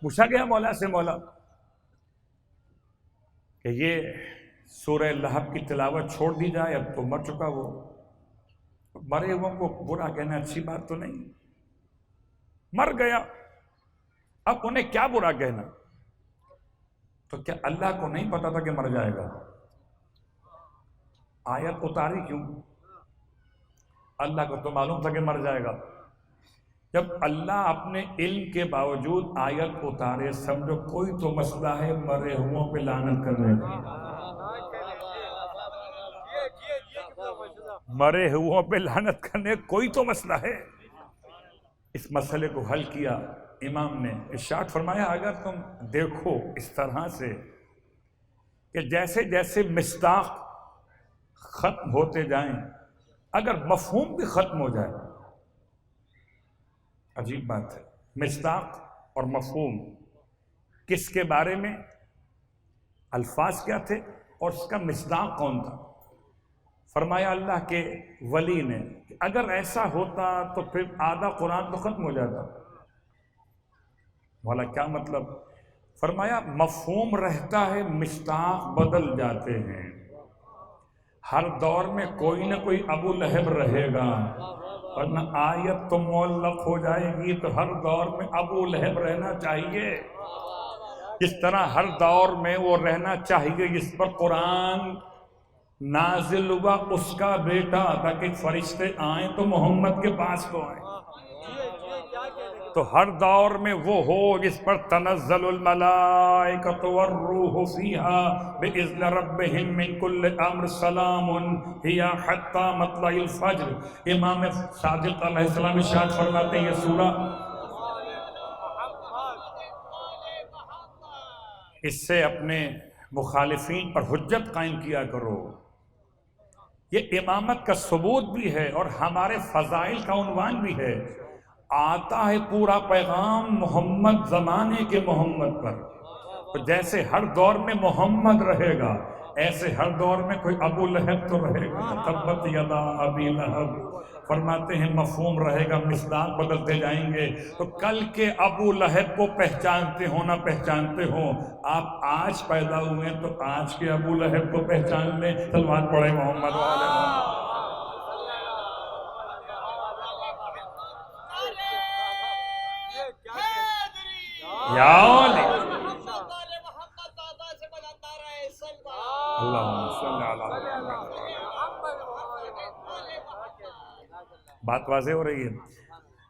پوچھا گیا مولا سے، مولا کہ یہ سورہ لہب کی تلاوت چھوڑ دی جائے، اب تو مر چکا وہ، مرے ہوئے کو برا کہنا اچھی بات تو نہیں، مر گیا اب انہیں کیا برا کہنا. تو کیا اللہ کو نہیں پتا تھا کہ مر جائے گا؟ آیت اتاری کیوں؟ اللہ کو تو معلوم تھا کہ مر جائے گا. جب اللہ اپنے علم کے باوجود آیت اتارے، سمجھو کوئی تو مسئلہ ہے مرے ہوئوں پہ لعنت کرنے کا. مرے ہوئوں پہ لعنت کرنے کوئی تو مسئلہ ہے. اس مسئلے کو حل کیا امام نے. ارشاد فرمایا اگر تم دیکھو اس طرح سے کہ جیسے جیسے مصداق ختم ہوتے جائیں، اگر مفہوم بھی ختم ہو جائے. عجیب بات ہے، مصداق اور مفہوم کس کے بارے میں، الفاظ کیا تھے اور اس کا مصداق کون تھا. فرمایا اللہ کے ولی نے کہ اگر ایسا ہوتا تو پھر آدھا قرآن تو ختم ہو جاتا. بولا کیا مطلب؟ فرمایا مفہوم رہتا ہے، مصداق بدل جاتے ہیں. ہر دور میں کوئی نہ کوئی ابو لہب رہے گا، ورنہ آیت تو معلق ہو جائے گی. تو ہر دور میں ابو لہب رہنا چاہیے، جس طرح ہر دور میں وہ رہنا چاہیے جس پر قرآن نازل ہوا اس کا بیٹا، تاکہ فرشتے آئیں تو محمد کے پاس کو آئیں. تو ہر دور میں وہ ہو جس پر تنزل الملائکۃ والروح فیہا بإذن ربہم من کل امر سلام ہی حتی مطلع الفجر۔ امام صادق علیہ السلام ارشاد فرماتے ہیں یہ سورہ اس سے اپنے مخالفین پر حجت قائم کیا کرو۔ یہ امامت کا ثبوت بھی ہے اور ہمارے فضائل کا عنوان بھی ہے۔ آتا ہے پورا پیغام محمد زمانے کے محمد پر، تو جیسے ہر دور میں محمد رہے گا ایسے ہر دور میں کوئی ابو لہب تو رہے گا، تبت یدا ابی لہب۔ فرماتے ہیں مفہوم رہے گا، مصداق بدلتے جائیں گے۔ تو کل کے ابو لہب کو پہچانتے ہو نہ پہچانتے ہو، آپ آج پیدا ہوئے تو آج کے ابو لہب کو پہچان لیں۔ صلوات پڑھیں محمد وعلی محمد۔ یا علی اللہم صلی علی محمد۔ بات واضح ہو رہی ہے؟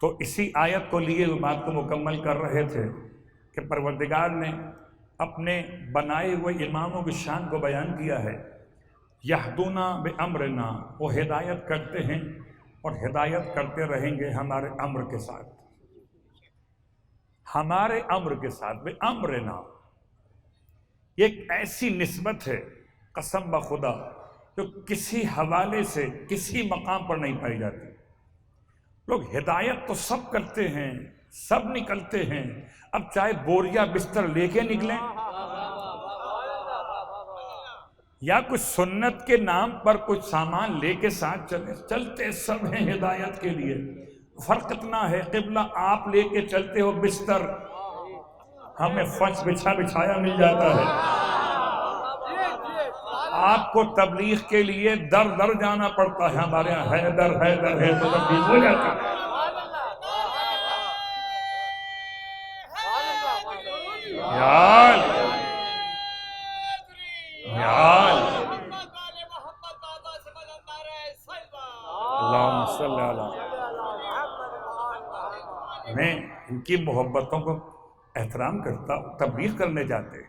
تو اسی آیت کو لیے وہ بات کو مکمل کر رہے تھے کہ پروردگار نے اپنے بنائے ہوئے اماموں کی شان کو بیان کیا ہے۔ یہدونا بامرنا، وہ ہدایت کرتے ہیں اور ہدایت کرتے رہیں گے ہمارے امر کے ساتھ، ہمارے امر کے ساتھ۔ بامرنا یہ ایک ایسی نسبت ہے قسم بخدا جو کسی حوالے سے کسی مقام پر نہیں پائی جاتی۔ لوگ ہدایت تو سب کرتے ہیں، سب نکلتے ہیں، اب چاہے بوریا بستر لے کے نکلیں یا کچھ سنت کے نام پر کچھ سامان لے کے ساتھ چلیں، چلتے سب ہیں ہدایت کے لیے۔ فرق اتنا ہے قبلہ آپ لے کے چلتے ہو بستر، ہمیں فرش بچھایا مل جاتا ہے۔ آپ کو تبلیغ کے لیے در در جانا پڑتا ہے، ہمارے یہاں حیدر حیدر ہے تو تبلیغ ہو جاتی ہے۔ اللہم صلی علی۔ میں ان کی محبتوں کو احترام کرتا ہوں، تبلیغ کرنے جاتے ہیں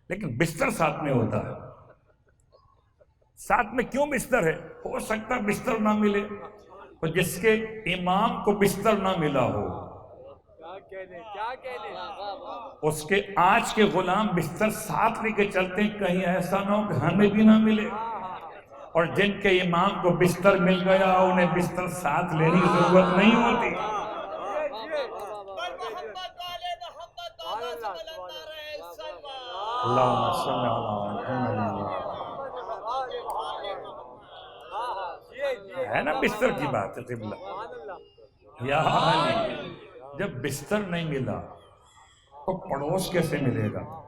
لیکن بستر ساتھ میں ہوتا ہے۔ ساتھ میں کیوں بستر ہے؟ ہو سکتا بستر نہ ملے، تو جس کے امام کو بستر نہ ملا ہو اس کے آج کے غلام بستر ساتھ لے کے چلتے ہیں، کہیں ایسا نہ ہو کہ ہمیں بھی نہ ملے۔ اور جن کے امام کو بستر مل گیا انہیں بستر ساتھ لینے کی ضرورت نہیں ہوتی۔ اللہم صلی علی محمد۔ ہے نا بستر کی بات ہے قبلہ۔ یا علی جب بستر نہیں ملا تو پڑوس کیسے ملے گا؟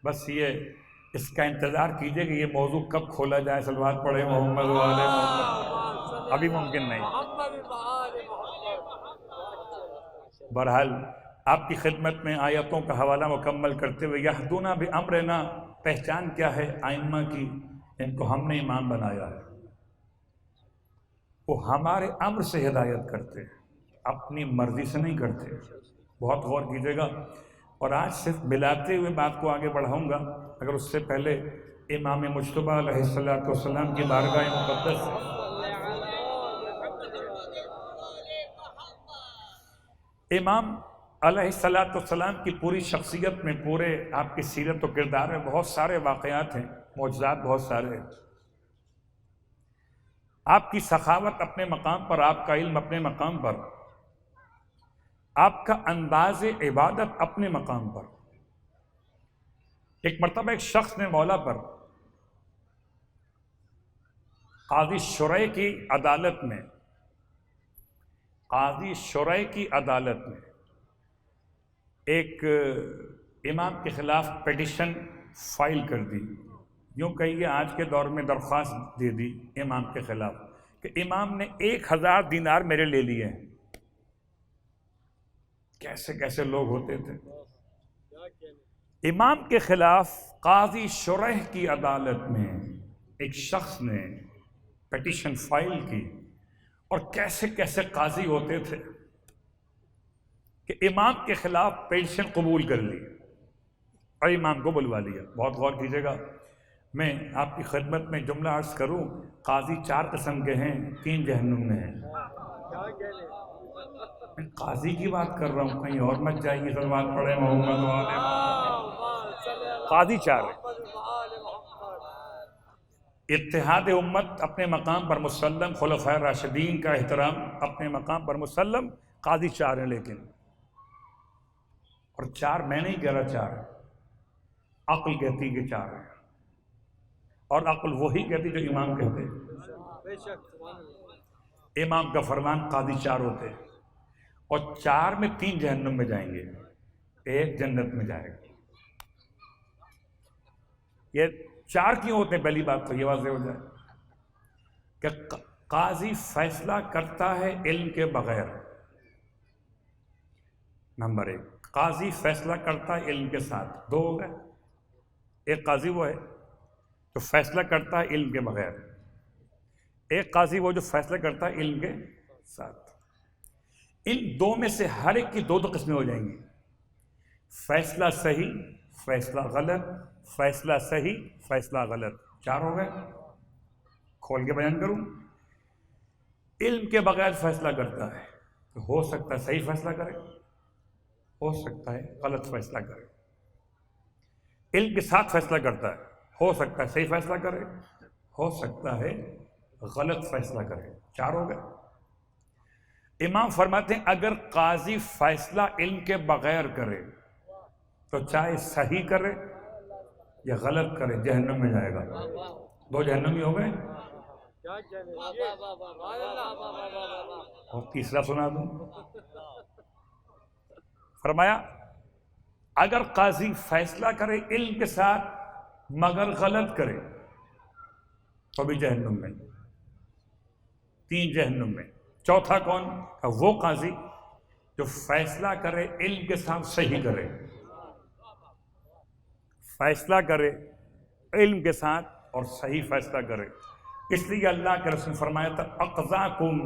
بس یہ اس کا انتظار کیجئے کہ یہ موضوع کب کھولا جائے۔ صلوات پڑھے محمد وعلی محمد۔ ابھی ممکن نہیں۔ بہرحال آپ کی خدمت میں آیتوں کا حوالہ مکمل کرتے ہوئے، یہدونا بامرنا، پہچان کیا ہے ائمہ کی؟ ان کو ہم نے امام بنایا ہے، وہ ہمارے امر سے ہدایت کرتے ہیں، اپنی مرضی سے نہیں کرتے۔ بہت غور کیجیے گا۔ اور آج صرف ملاتے ہوئے بات کو آگے بڑھاؤں گا، اگر اس سے پہلے امام مجتبیٰ علیہ السلام کی بارگاہ مقدس امام علیہ السلام کی پوری شخصیت میں، پورے آپ کی سیرت و کردار میں بہت سارے واقعات ہیں، معجزات بہت سارے ہیں۔ آپ کی سخاوت اپنے مقام پر، آپ کا علم اپنے مقام پر، آپ کا انداز عبادت اپنے مقام پر۔ ایک مرتبہ ایک شخص نے مولا پر قاضی شرعی کی عدالت میں ایک امام کے خلاف پیٹیشن فائل کر دی، یوں کہیے آج کے دور میں درخواست دے دی امام کے خلاف کہ امام نے 1000 دینار میرے لے لیے ہیں۔ کیسے کیسے لوگ ہوتے تھے۔ امام کے خلاف قاضی شرح کی عدالت میں ایک شخص نے پیٹیشن فائل کی اور کیسے کیسے قاضی ہوتے تھے کہ امام کے خلاف پیٹیشن قبول کر لی اور امام کو بلوا لیا. بہت غور کیجیے گا. میں آپ کی خدمت میں جملہ عرض کروں، قاضی 4 قسم کے ہیں، 3 جہنم میں ہیں. میں قاضی کی بات کر رہا ہوں، کہیں اور مت جائیے. سلوات پڑھے محمد والے. قاضی 4 ہیں. اتحاد امت اپنے مقام پر مسلم، خلفائے راشدین کا احترام اپنے مقام پر مسلم. قاضی 4 ہیں. لیکن اور 4 میں نہیں کہہ رہا، 4 عقل کہتی کہ 4 ہیں، اور عقل وہی کہتی جو امام کہتے. امام کا فرمان قاضی 4 ہوتے ہیں، اور 4 میں 3 جہنم میں جائیں گے، 1 جنت میں جائے گا. یہ 4 کیوں ہوتے ہیں؟ پہلی بات تو یہ واضح ہو جائے کہ قاضی فیصلہ کرتا ہے علم کے بغیر. نمبر 1، قاضی فیصلہ کرتا ہے علم کے ساتھ. 2 ہو گئے. ایک قاضی وہ ہے جو فیصلہ کرتا ہے علم کے بغیر، ایک قاضی وہ جو فیصلہ کرتا ہے علم کے ساتھ. ان 2 میں سے ہر ایک کی 2 قسمیں ہو جائیں گی. فیصلہ صحیح، فیصلہ غلط، فیصلہ صحیح، فیصلہ غلط. 4 ہو گئے. کھول کے بیان کروں. علم کے بغیر فیصلہ کرتا ہے تو ہو سکتا ہے صحیح فیصلہ کرے، ہو سکتا ہے غلط فیصلہ کرے. علم کے ساتھ فیصلہ کرتا ہے، ہو سکتا ہے صحیح فیصلہ کرے، ہو سکتا ہے غلط فیصلہ کرے. 4 ہو گئے. امام فرماتے ہیں اگر قاضی فیصلہ علم کے بغیر کرے تو چاہے صحیح کرے یا غلط کرے جہنم میں جائے گا. 2 جہنم ہی ہو گئے. اور تیسرا سنا دوں. فرمایا اگر قاضی فیصلہ کرے علم کے ساتھ مگر غلط کرے تو بھی جہنم میں. 3 جہنم میں. چوتھا کون؟ وہ قاضی جو فیصلہ کرے علم کے ساتھ صحیح کرے. فیصلہ کرے علم کے ساتھ اور صحیح فیصلہ کرے. اس لیے اللہ کے رسول فرمایا تھا اقضاکم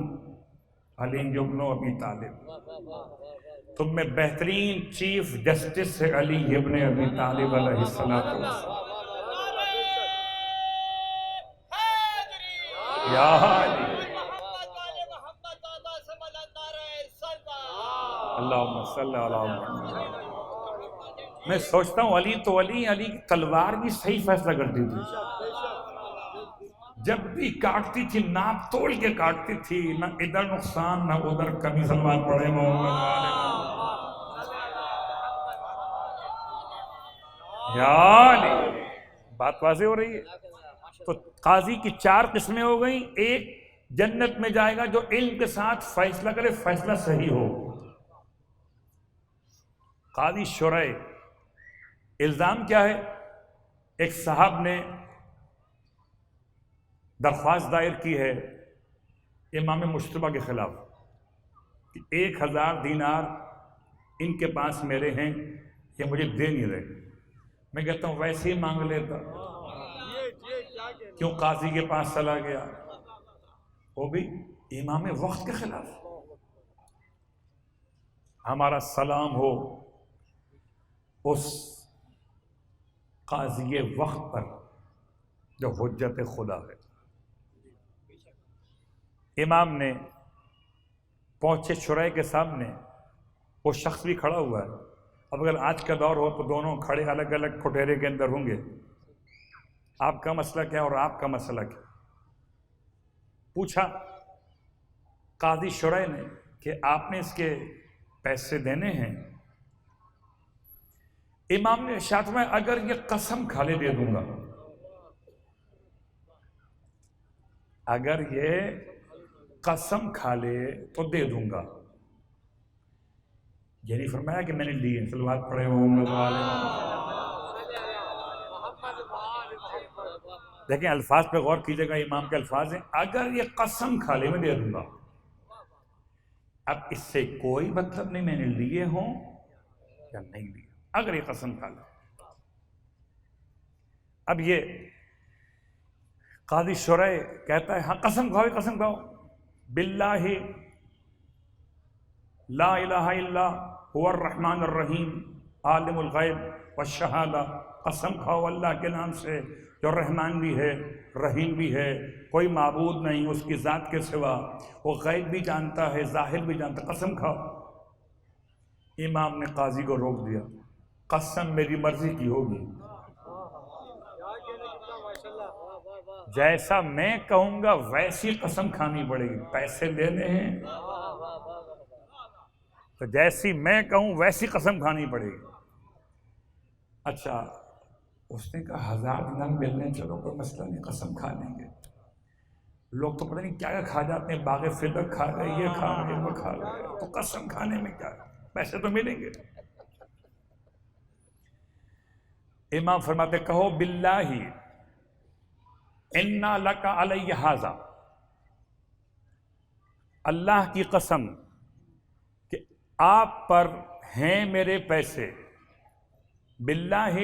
علی ابن ابی طالب، تم میں بہترین چیف جسٹس ہے علی ابن ابی طالب علیہ السلام. یا علی اللہم صلی علی محمد. میں سوچتا ہوں علی تو علی کی تلوار بھی صحیح فیصلہ کرتی تھی. جب بھی کاٹتی تھی ناپ توڑ کے کاٹتی تھی، نہ ادھر نقصان نہ ادھر کمی. سلمان پڑھے محمد والے. یا علی. بات واضح ہو رہی ہے. تو قاضی کی 4 قسمیں ہو گئیں. ایک جنت میں جائے گا جو علم کے ساتھ فیصلہ کرے، فیصلہ صحیح ہو. قاضی شرعی الزام کیا ہے؟ ایک صاحب نے درخواست دائر کی ہے امام مشتبہ کے خلاف کہ 1000 دینار ان کے پاس میرے ہیں، یہ مجھے دے نہیں رہے. میں کہتا ہوں ویسے ہی مانگ لیتا، کیوں قاضی کے پاس چلا گیا؟ وہ بھی امام وقت کے خلاف. ہمارا سلام ہو اس قاضی وقت پر جو حجت خدا ہے. امام نے پہنچے شرعی کے سامنے، وہ شخص بھی کھڑا ہوا ہے. اب اگر آج کا دور ہو تو دونوں کھڑے الگ الگ کٹہرے کے اندر ہوں گے. آپ کا مسئلہ کیا اور آپ کا مسئلہ کیا؟ پوچھا قاضی شرعی نے کہ آپ نے اس کے پیسے دینے ہیں. امام نے ارشاد میں اگر یہ قسم کھا لے دے دوں گا، اگر یہ قسم کھا لے تو دے دوں گا. یہ نہیں فرمایا کہ میں نے لیے. صلوات پڑھے محمد والے. لیکن الفاظ پہ غور کیجیے گا. امام کے الفاظ ہیں اگر یہ قسم کھا لے میں دے دوں گا. اب اس سے کوئی مطلب نہیں میں نے لیے ہوں یا نہیں لیے، اگر یہ قسم کھا لے. اب یہ قاضی شرعی کہتا ہے ہاں قسم کھاؤ، قسم کھاؤ. باللہ لا الہ الا هو الرحمن الرحیم عالم الغیب والشہادہ، قسم کھاؤ اللہ کے نام سے جو رحمان بھی ہے رحیم بھی ہے، کوئی معبود نہیں اس کی ذات کے سوا، وہ غیب بھی جانتا ہے ظاہر بھی جانتا ہے، قسم کھاؤ۔ امام نے قاضی کو روک دیا، قسم میری مرضی کی ہوگی، جیسا میں کہوں گا ویسی قسم کھانی پڑے گی، پیسے لینے ہیں تو جیسی میں کہوں ویسی قسم کھانی پڑے گی۔ اچھا اس نے کہا 1000 دینار ملنے چلو کوئی مسئلہ نہیں، قسم کھا لیں گے۔ لوگ تو پتہ نہیں کیا کھا جاتے ہیں، باغ فدق کھا گئے، یہ کھا گئے وہ کھا گئے، تو قسم کھانے میں کیا، پیسے تو ملیں گے۔ امام فرماتے کہو باللہ انا لک علی ھذا، اللہ کی قسم کہ آپ پر ہیں میرے پیسے، باللہ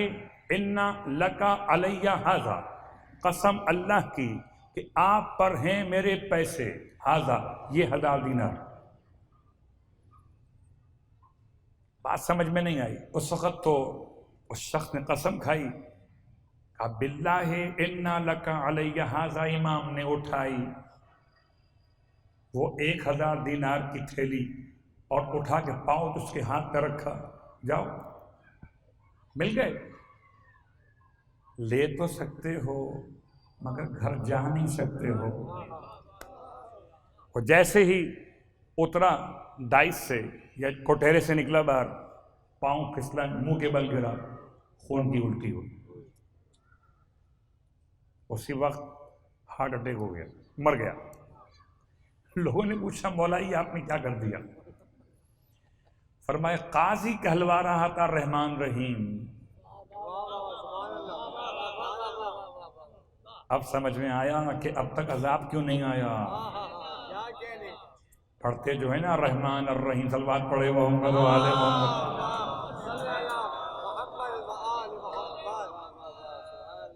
انا لک علی ھذا، قسم اللہ کی کہ آپ پر ہیں میرے پیسے، ھذا یہ 1000 دینار۔ بات سمجھ میں نہیں آئی اس وقت، تو اس شخص نے قسم کھائی، کہا باللہ انا لک علی ھذا، امام نے اٹھائی وہ 1000 دینار کی تھیلی اور اٹھا کے پاؤں تو اس کے ہاتھ پہ رکھا، جاؤ مل گئے، لے تو سکتے ہو مگر گھر جا نہیں سکتے ہو۔ وہ جیسے ہی اترا ڈائس سے یا کوٹہرے سے نکلا باہر، پاؤں پھسلا، منہ کے بل گرا، خون کی الٹی ہو، اسی وقت ہارٹ اٹیک ہو گیا، مر گیا۔ لوگوں نے پوچھا مولا یہ آپ نے کیا کر دیا؟ فرمایا قاضی کہلوا رہا تھا رحمان رحیم۔ اب سمجھ میں آیا کہ اب تک عذاب کیوں نہیں آیا؟ پڑھتے جو ہے نا رحمان الرحیم، صلوات پڑھے محمد و آل محمد،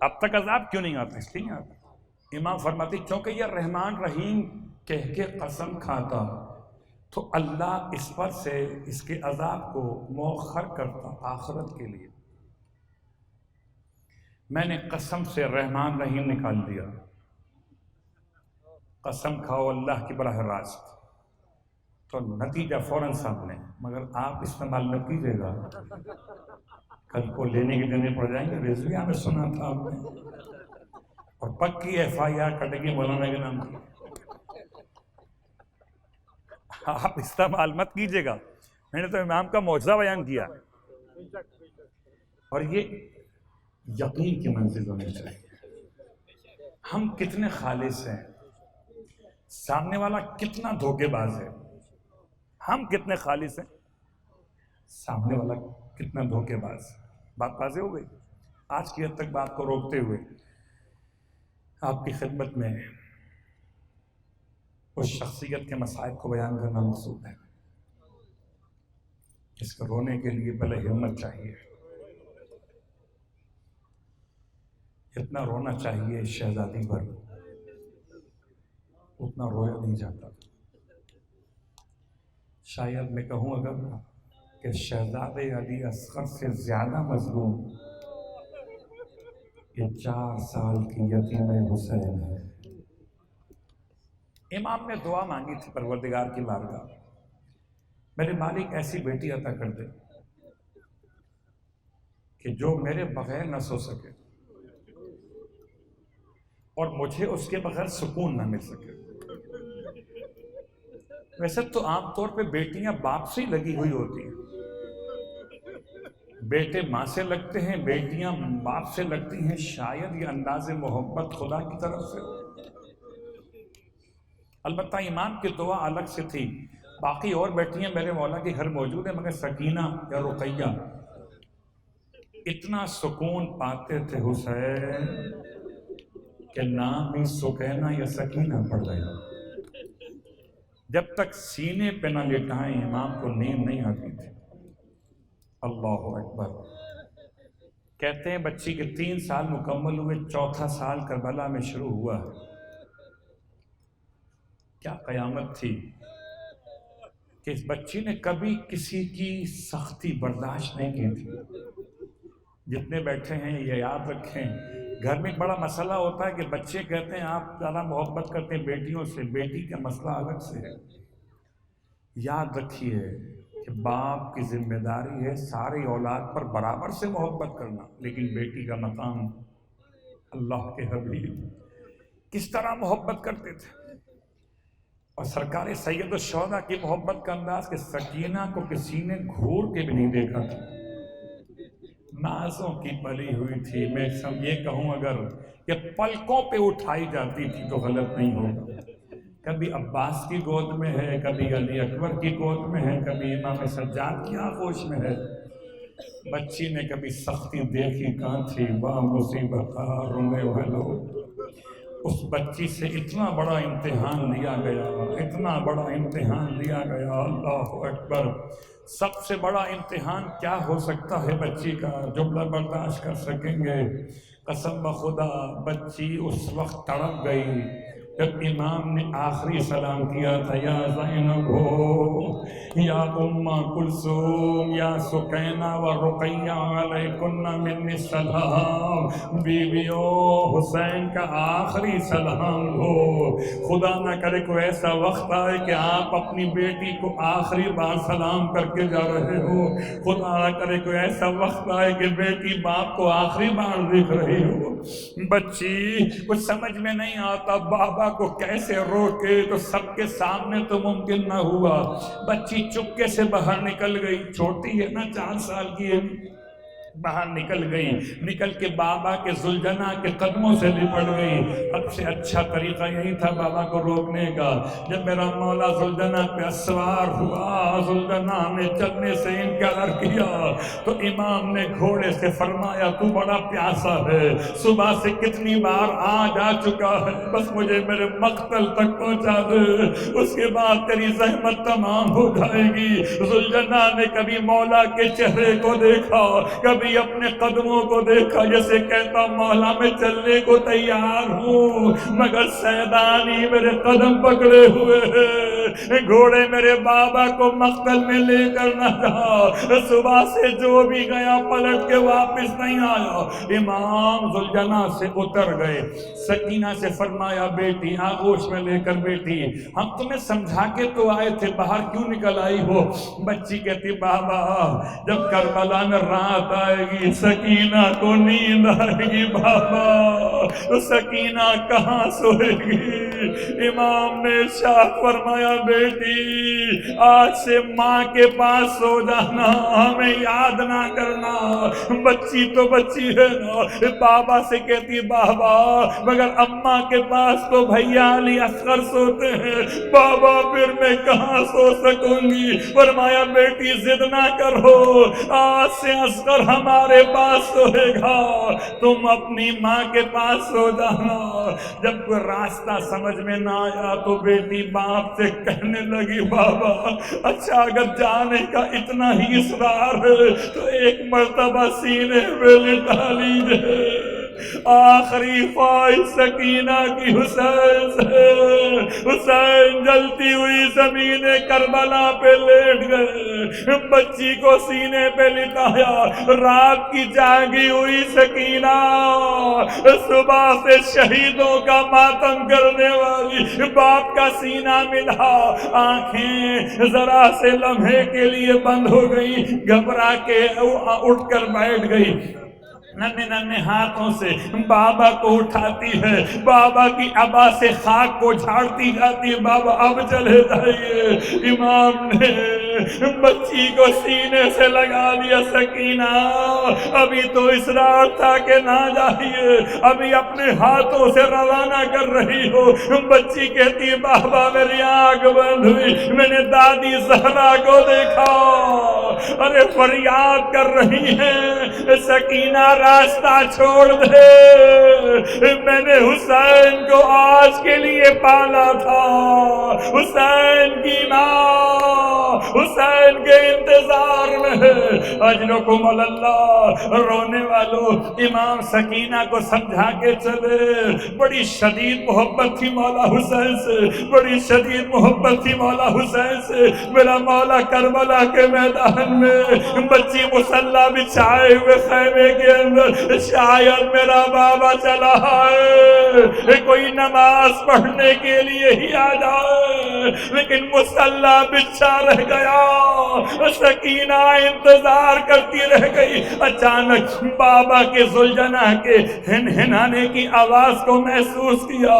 اب تک عذاب کیوں نہیں آتا؟ اس لیے نہیں آتا۔ امام فرماتی کیونکہ یہ رحمان رحیم کہہ کے قسم کھاتا تو اللہ اس پر سے اس کے عذاب کو مؤخر کرتا آخرت کے لیے۔ میں نے قسم سے رحمان رحیم نکال دیا، قسم کھاؤ اللہ کی براہ راست، تو نتیجہ فوراً سامنے، مگر آپ استعمال نہ کیجیے گا، کل کو لینے کے دینے پڑ جائیں گے۔ رضویہ میں سنا تھا آپ نے، اور پکی FIR کٹے گی مولانا کے نام کی۔ آپ استعمال مت کیجیے گا، میں نے تو امام کا معجزہ بیان کیا، اور یہ یقین کی منزل ہونی چاہیے۔ ہم کتنے خالص ہیں، سامنے والا کتنا دھوکے باز ہے، ہم کتنے خالص ہیں، سامنے والا کتنا دھوکے باز۔ بات واضح ہو گئی؟ آج کی حد تک بات کو روکتے ہوئے آپ کی خدمت میں اس شخصیت کے مسائل کو بیان کرنا مقصود ہے۔ اس کو رونے کے لیے پہلے ہمت چاہیے، اتنا رونا چاہیے شہزادی پر، اتنا رویا نہیں جاتا۔ شاید میں کہوں اگر کہ شہزادے علی اصغر سے زیادہ مظلوم یہ 4 سال کی یتیم حسین ہے۔ امام نے دعا مانگی تھی پروردگار کی بارگاہ، میرے مالک ایسی بیٹی عطا کر دے کہ جو میرے بغیر نہ سو سکے اور مجھے اس کے بغیر سکون نہ مل سکے۔ ویسے تو عام طور پہ بیٹیاں باپ سے ہی لگی ہوئی ہوتی ہیں، بیٹے ماں سے لگتے ہیں، بیٹیاں باپ سے لگتی ہیں، شاید یہ انداز محبت خدا کی طرف سے ہو۔ البتہ امام کی دعا الگ سے تھی، باقی اور بیٹیاں میرے مولا کے گھر موجود ہیں، مگر سکینہ یا رقیہ اتنا سکون پاتے تھے حسین کہ نام ہی سکینہ یا سکینہ پڑ گیا۔ جب تک سینے پہ نہ لٹائیں امام کو نیند نہیں آتی تھی۔ اللہ اکبر۔ کہتے ہیں بچی کے 3 سال مکمل ہوئے، 4تھا سال کربلا میں شروع ہوا ہے کیا قیامت تھی کہ اس بچی نے کبھی کسی کی سختی برداشت نہیں کی تھی. جتنے بیٹھے ہیں یہ یاد رکھیں، گھر میں ایک بڑا مسئلہ ہوتا ہے کہ بچے کہتے ہیں آپ زیادہ محبت کرتے ہیں بیٹیوں سے، بیٹی کا مسئلہ الگ سے ہے. یاد رکھیے کہ باپ کی ذمہ داری ہے ساری اولاد پر برابر سے محبت کرنا، لیکن بیٹی کا مقام. اللہ کے حبیب کس طرح محبت کرتے تھے، اور سرکار سید الشہداء کی محبت کا انداز کہ سکینہ کو کسی نے گھور کے بھی نہیں دیکھا تھا، نازوں کی پلی ہوئی تھی. میں یہ کہوں اگر کہ پلکوں پہ اٹھائی جاتی تھی تو غلط نہیں ہوگا. کبھی عباس کی گود میں ہے، کبھی علی اکبر کی گود میں ہے، کبھی امام سجاد کی آغوش میں ہے. بچی نے کبھی سختی دیکھی کہاں تھی، واہ مصیبت رونے والوں. اس بچی سے اتنا بڑا امتحان لیا گیا، اتنا بڑا امتحان لیا گیا. اللہ اکبر. سب سے بڑا امتحان کیا ہو سکتا ہے بچی کا؟ جملہ برداشت کر سکیں گے؟ قسم بخدا بچی اس وقت تڑپ گئی جب امام نے آخری سلام کیا تھا، یا زینب ہو، یا ام کلثوم، یا سکینہ و رقیہ علیکن منی السلام. بیویو حسین کا آخری سلام ہو. خدا نہ کرے کوئی ایسا وقت آئے کہ آپ اپنی بیٹی کو آخری بار سلام کر کے جا رہے ہو. خدا نہ کرے کوئی ایسا وقت آئے کہ بیٹی باپ کو آخری بار دیکھ رہی ہو. بچی کچھ سمجھ میں نہیں آتا بابا کو کیسے روکے، تو سب کے سامنے تو ممکن نہ ہوا. بچی چپکے سے باہر نکل گئی، چھوٹی ہے نا 4 سال کی ہے، باہر نکل گئی. نکل کے بابا کے ذوالجناح کے قدموں سے لپٹ گئی. اب سے اچھا طریقہ یہی تھا بابا کو روکنے کا. جب میرا مولا ذوالجناح پہ سوار ہوا، ذوالجناح نے چلنے سے انکار کیا تو امام نے گھوڑے سے فرمایا تو بڑا پیاسا ہے، صبح سے کتنی بار آ جا چکا ہے، بس مجھے میرے مقتل تک پہنچا دے، اس کے بعد تیری زحمت تمام ہو جائے گی. ذوالجناح نے کبھی مولا کے چہرے کو دیکھا، کبھی اپنے قدموں کو دیکھا، جیسے کہتا مولا میں چلنے کو تیار ہوں مگر سیدانی میرے قدم پکڑے ہوئے ہیں، گھوڑے میرے بابا کو مقتل میں لے کر نہ جا. صبح سے جو بھی گیا پلٹ کے واپس نہیں آیا. امام ذوالجناح سے اتر گئے. سکینہ سے فرمایا بیٹی آغوش میں لے کر بیٹی ہم تمہیں سمجھا کے تو آئے تھے، باہر کیوں نکل آئی ہو؟ بچی کہتی بابا جب کربلا میں رات آئے گی سکینہ کو نیند آئے گی بابا، تو سکینہ کہاں سوئے گی؟ امام نے ارشاد فرمایا بیٹی آج سے ماں کے پاس سو جانا، ہمیں یاد نہ کرنا. بچی تو بچی ہے نا. بابا سے کہتی بابا مگر اماں کے پاس تو بھیا علی اصغر سوتے ہیں، بابا پھر میں کہاں سو سکوں گی؟ فرمایا بیٹی ضد نہ کرو، آج سے اصغر ہمارے پاس سوئے گا، تم اپنی ماں کے پاس سو جانا. جب کوئی راستہ سمجھ میں نہ آیا تو بیٹی باپ سے کہنے لگی بابا اچھا اگر جانے کا اتنا ہی اصرار ہے تو ایک مرتبہ سینے میں لٹا لیجئے. آخری خواہش سکینہ کی حسین سے. حسین جلتی ہوئی زمین کربلا پہ لیٹ گئے، بچی کو سینے پہ لٹایا. رات کی جاگی ہوئی سکینہ صبح سے شہیدوں کا ماتم کرنے والی باپ کا سینہ ملا. آنکھیں ذرا سے لمحے کے لیے بند ہو گئی، گھبرا کے اٹھ کر بیٹھ گئی. ننے ننے ہاتھوں سے بابا کو اٹھاتی ہے، بابا کی عبا سے خاک کو جھاڑتی جاتی ہے. بابا اب چلے جائیے. امام نے بچی کو سینے سے لگا دیا. سکینہ ابھی تو اصرار تھا کہ نہ جائیے، ابھی اپنے ہاتھوں سے روانہ کر رہی ہو. بچی کہتی بابا میری آنکھ بند ہوئی، میں نے دادی زہرا کو دیکھا، ارے فریاد کر رہی ہیں سکینہ راستہ چھوڑ دے، میں نے حسین کو آج کے لیے پالا تھا، حسین کی ماں حسین کے انتظار میں اجرکم اللہ. رونے والوں امام سکینہ کو سمجھا کے چلے. بڑی شدید محبت تھی مولا حسین سے, بڑی شدید محبت تھی مولا حسین سے. میرا مولا کربلا کے میدان میں بچی مصلی بچھائے ہوئے خیمے کے اندر, شاید میرا بابا چلا ہے کوئی نماز پڑھنے کے لیے ہی آ جائے, لیکن مصلی بچھا رہ گیا. سکینہ انتظار کرتی رہ گئی. اچانک بابا کے زلجناح کے ہنہنانے کی آواز کو محسوس کیا.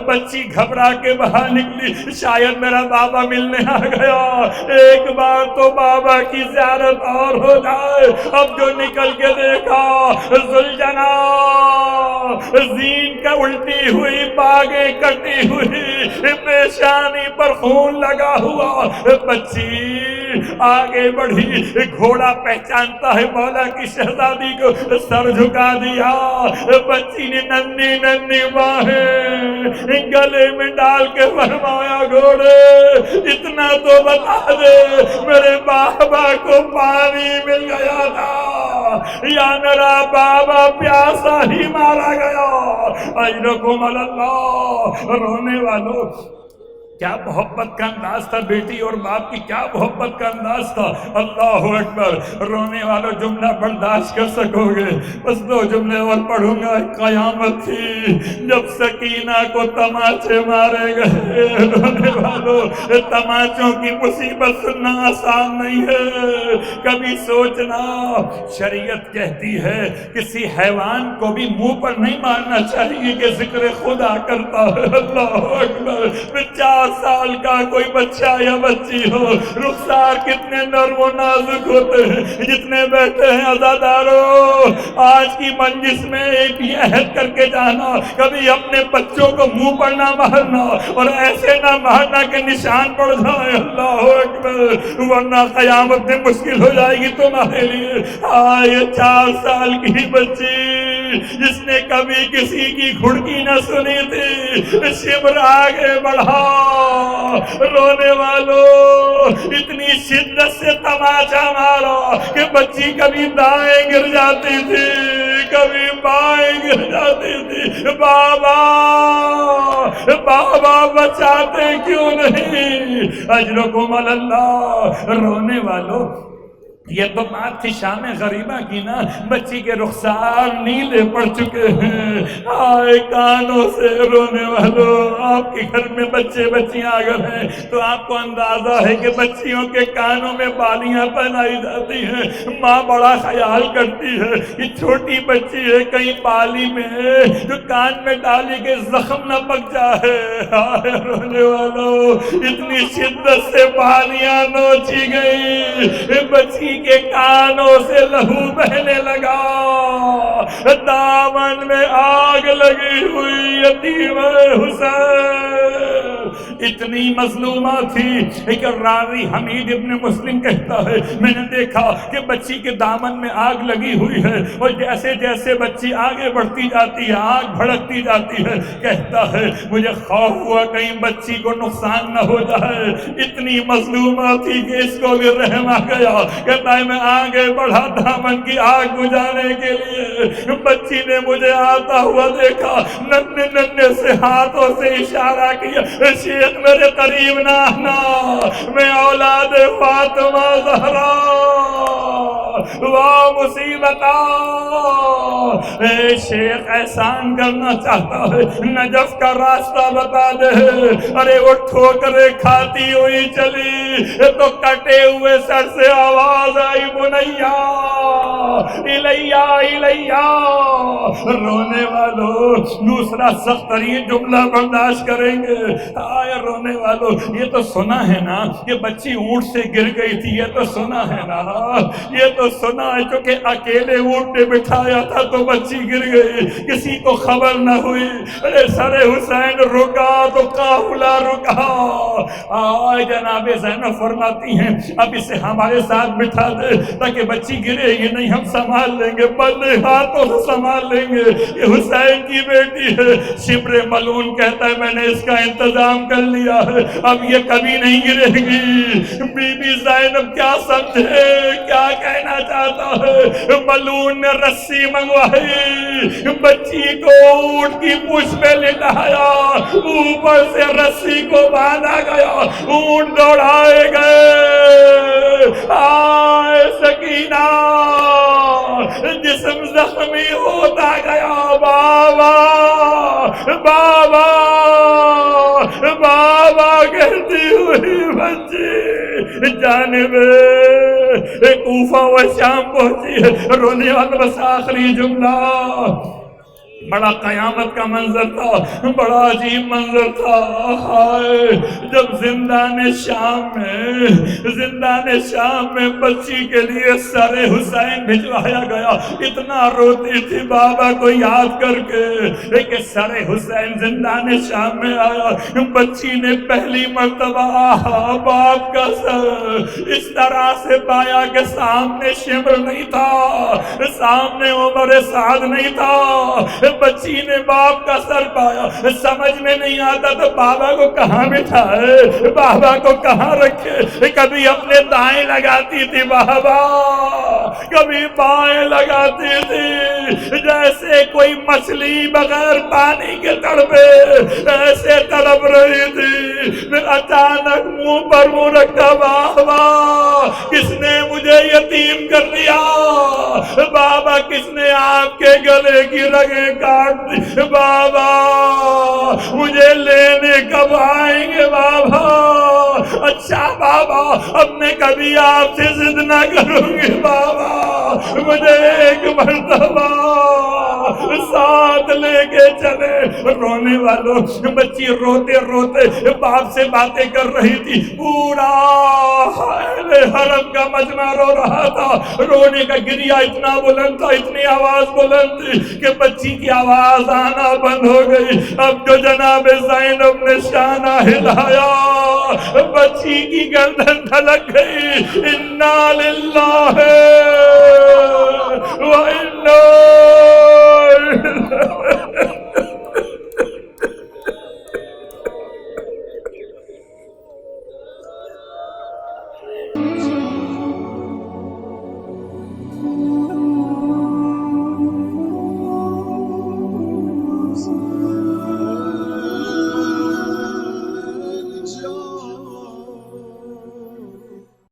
بچی گھبرا کے باہر نکلی, شاید میرا بابا ملنے آ گیا, ایک بار تو بابا کی زیارت اور ہو جائے. اب جو نکل کے دیکھا زلجناح زین کا الٹی ہوئی, باگیں کٹی ہوئی, پیشانی پر خون لگا ہوا. بچی آگے بڑھی, گھوڑا پہچانتا ہے مولا کی شہزادی کو, سر جھکا دیا. بچی نے ننھی ننھی باہیں گلے میں ڈال کے فرمایا, گھوڑے اتنا تو بتا دے میرے بابا کو پانی مل گیا تھا یا میرا بابا پیاسا ہی مارا گیا. اجرکم اللہ. رونے والوں کیا محبت کا انداز تھا, بیٹی اور باپ کی کیا محبت کا انداز تھا. اللہ اکبر. رونے والوں جملہ برداشت کر سکو گے, بس 2 جملے اور پڑھوں گا. قیامت تھی جب سکینہ کو تماچے مارے گئے. رونے والوں تماچوں کی مصیبت سننا آسان نہیں ہے. کبھی سوچنا, شریعت کہتی ہے کسی حیوان کو بھی منہ پر نہیں مارنا چاہیے کہ ذکر خدا کرتا ہے. اللہ اکبر. 4 سال کا کوئی بچہ یا بچی ہو, رخسار کتنے نرم و نازک ہوتے ہیں. جتنے بیٹھے ہیں عزاداروں, آج کی مجلس میں ایک ہی عہد کر کے جانا, کبھی اپنے بچوں کو منہ پر نہ مارنا, اور ایسے نہ مارنا کہ نشان پڑ جائے. اللہ اکبر. ورنہ قیامت میں مشکل ہو جائے گی تمہارے لیے. یہ 4 سال کی بچی جس نے کبھی کسی کی گھڑکی نہ سنی تھی, شبر آگے بڑھا. رونے والوں اتنی شدت سے تماچا مارا کہ بچی کبھی دائیں گر جاتی تھی, کبھی بائیں گر جاتی تھی. بابا بابا بچاتے کیوں نہیں. اجرکم اللہ. رونے والوں یہ تو بات تھی شام غریبہ کی نا. بچی کے رخسار نیلے پڑ چکے ہیں. آئے کانوں سے. رونے والوں آپ کے گھر میں بچے بچیاں اگر ہیں تو آپ کو اندازہ ہے کہ بچیوں کے کانوں میں بالیاں پہنائی جاتی ہیں. ماں بڑا خیال کرتی ہے کہ چھوٹی بچی ہے, کہیں بالی میں جو کان میں ڈالی کے زخم نہ پک جائے. آئے رونے والوں اتنی شدت سے بالیاں نوچی گئی, بچی کے کانوں سے لہو بہنے لگا. دامن میں آگ لگی ہوئی یتیم حسین اتنی مظلومہ تھی کہ راوی حمید ابن مسلم کہتا ہے, میں نے دیکھا کہ بچی کے دامن میں آگ لگی ہوئی ہے, اور جیسے جیسے بچی آگے بڑھتی جاتی ہے آگ بھڑکتی جاتی ہے. کہتا ہے مجھے خوف ہوا کہیں بچی کو نقصان نہ ہو جائے. اتنی مظلومہ تھی کہ اس کو بھی رحم آ گیا. کہتا ہے میں آگے بڑھا دامن کی آگ بجھانے کے لیے. بچی نے مجھے آتا ہوا دیکھا, ننھے ننھے سے ہاتھوں سے اشارہ کیا, شیخ میرے قریب نہ آنا, میں اولاد فاطمہ زہرا. واہ مصیبتا. اے شیخ احسان کرنا چاہتا ہے, نجف کا راستہ بتا دے. ارے وہ ٹھوکریں کھاتی ہوئی چلی تو کٹے ہوئے سر سے آواز آئی, بنیا الیہ الیہ. رونے والوں دوسرا سخت ترین جملہ برداشت کریں گے. آئے رونے والوں یہ تو سنا ہے نا کہ بچی اونٹ سے گر گئی تھی, یہ تو سنا ہے نا, یہ تو تو سنا ہے چونکہ اکیلے اونٹ پہ بٹھایا تھا تو بچی گر گئی، کسی کو خبر نہ ہوئی۔ ارے سر حسین رکا تو قافلہ رکا۔ آئے جناب زینب فرماتی ہیں اب اسے ہمارے ساتھ بٹھا دے تاکہ بچی گرے گی نہیں، ہم سنبھال لیں گے، بندے ہاتھوں سے سنبھال لیں گے، یہ حسین کی بیٹی ہے۔ شبر ملعون کہتا ہے میں نے اس کا انتظام کر لیا ہے، اب یہ کبھی نہیں گرے گی۔ بی بی زینب کیا سمجھے، کیا کہنا چاہتا ہے؟ ملعون نے رسی منگوائی، بچی کو اونٹ کی پشت پہ لٹایا، اوپر سے رسی کو باندھا گیا، اونٹ دوڑائے گئے۔ آئے سکینہ، جسم زخمی ہوتا گیا۔ بابا بابا بابا کہتی ہوئی بچی جانب کوفہ و شام پہنچی ہے۔ رونے والا بس آخری جملہ، بڑا قیامت کا منظر تھا، بڑا عجیب منظر تھا۔ ہائے جب زندان شام میں بچی کے لیے سر حسین بھجوایا گیا، اتنا روتی تھی بابا کو یاد کر کے کہ سر حسین زندان شام میں آیا۔ بچی نے پہلی مرتبہ باپ کا سر اس طرح سے پایا کہ سامنے شمر نہیں تھا، سامنے عمر سعد نہیں تھا۔ بچی نے باپ کا سر پایا، سمجھ میں نہیں آتا تو بابا کو کہاں بٹھائے، بابا کو کہاں رکھے۔ کبھی اپنے دائیں لگاتی تھی بابا، کبھی بائیں لگاتی تھی، جیسے کوئی مچھلی بغیر پانی کے تڑپے ایسے تڑپ رہی تھی۔ پھر اچانک منہ پر منہ رکھا، بابا کس نے مجھے یتیم کر دیا، بابا کس نے آپ کے گلے کی رگیں کاٹ دی، بابا مجھے لینے کب آئیں گے بابا؟ اچھا بابا اب میں کبھی آپ سے ضد نہ کروں گی بابا، مجھے ایک مرتبہ ساتھ لے کے چلے۔ رونے والوں، بچی روتے روتے باپ سے باتیں کر رہی تھی، پورا حرم کا مجمع رو رہا تھا۔ رونے کا گریہ اتنا بلند تھا، اتنی آواز بلند تھی کہ بچی کی آواز آنا بند ہو گئی۔ اب جو جناب زینب نے شانہ ہلایا، بچی کی گردن ڈھلک گئی۔ انا للہ و انا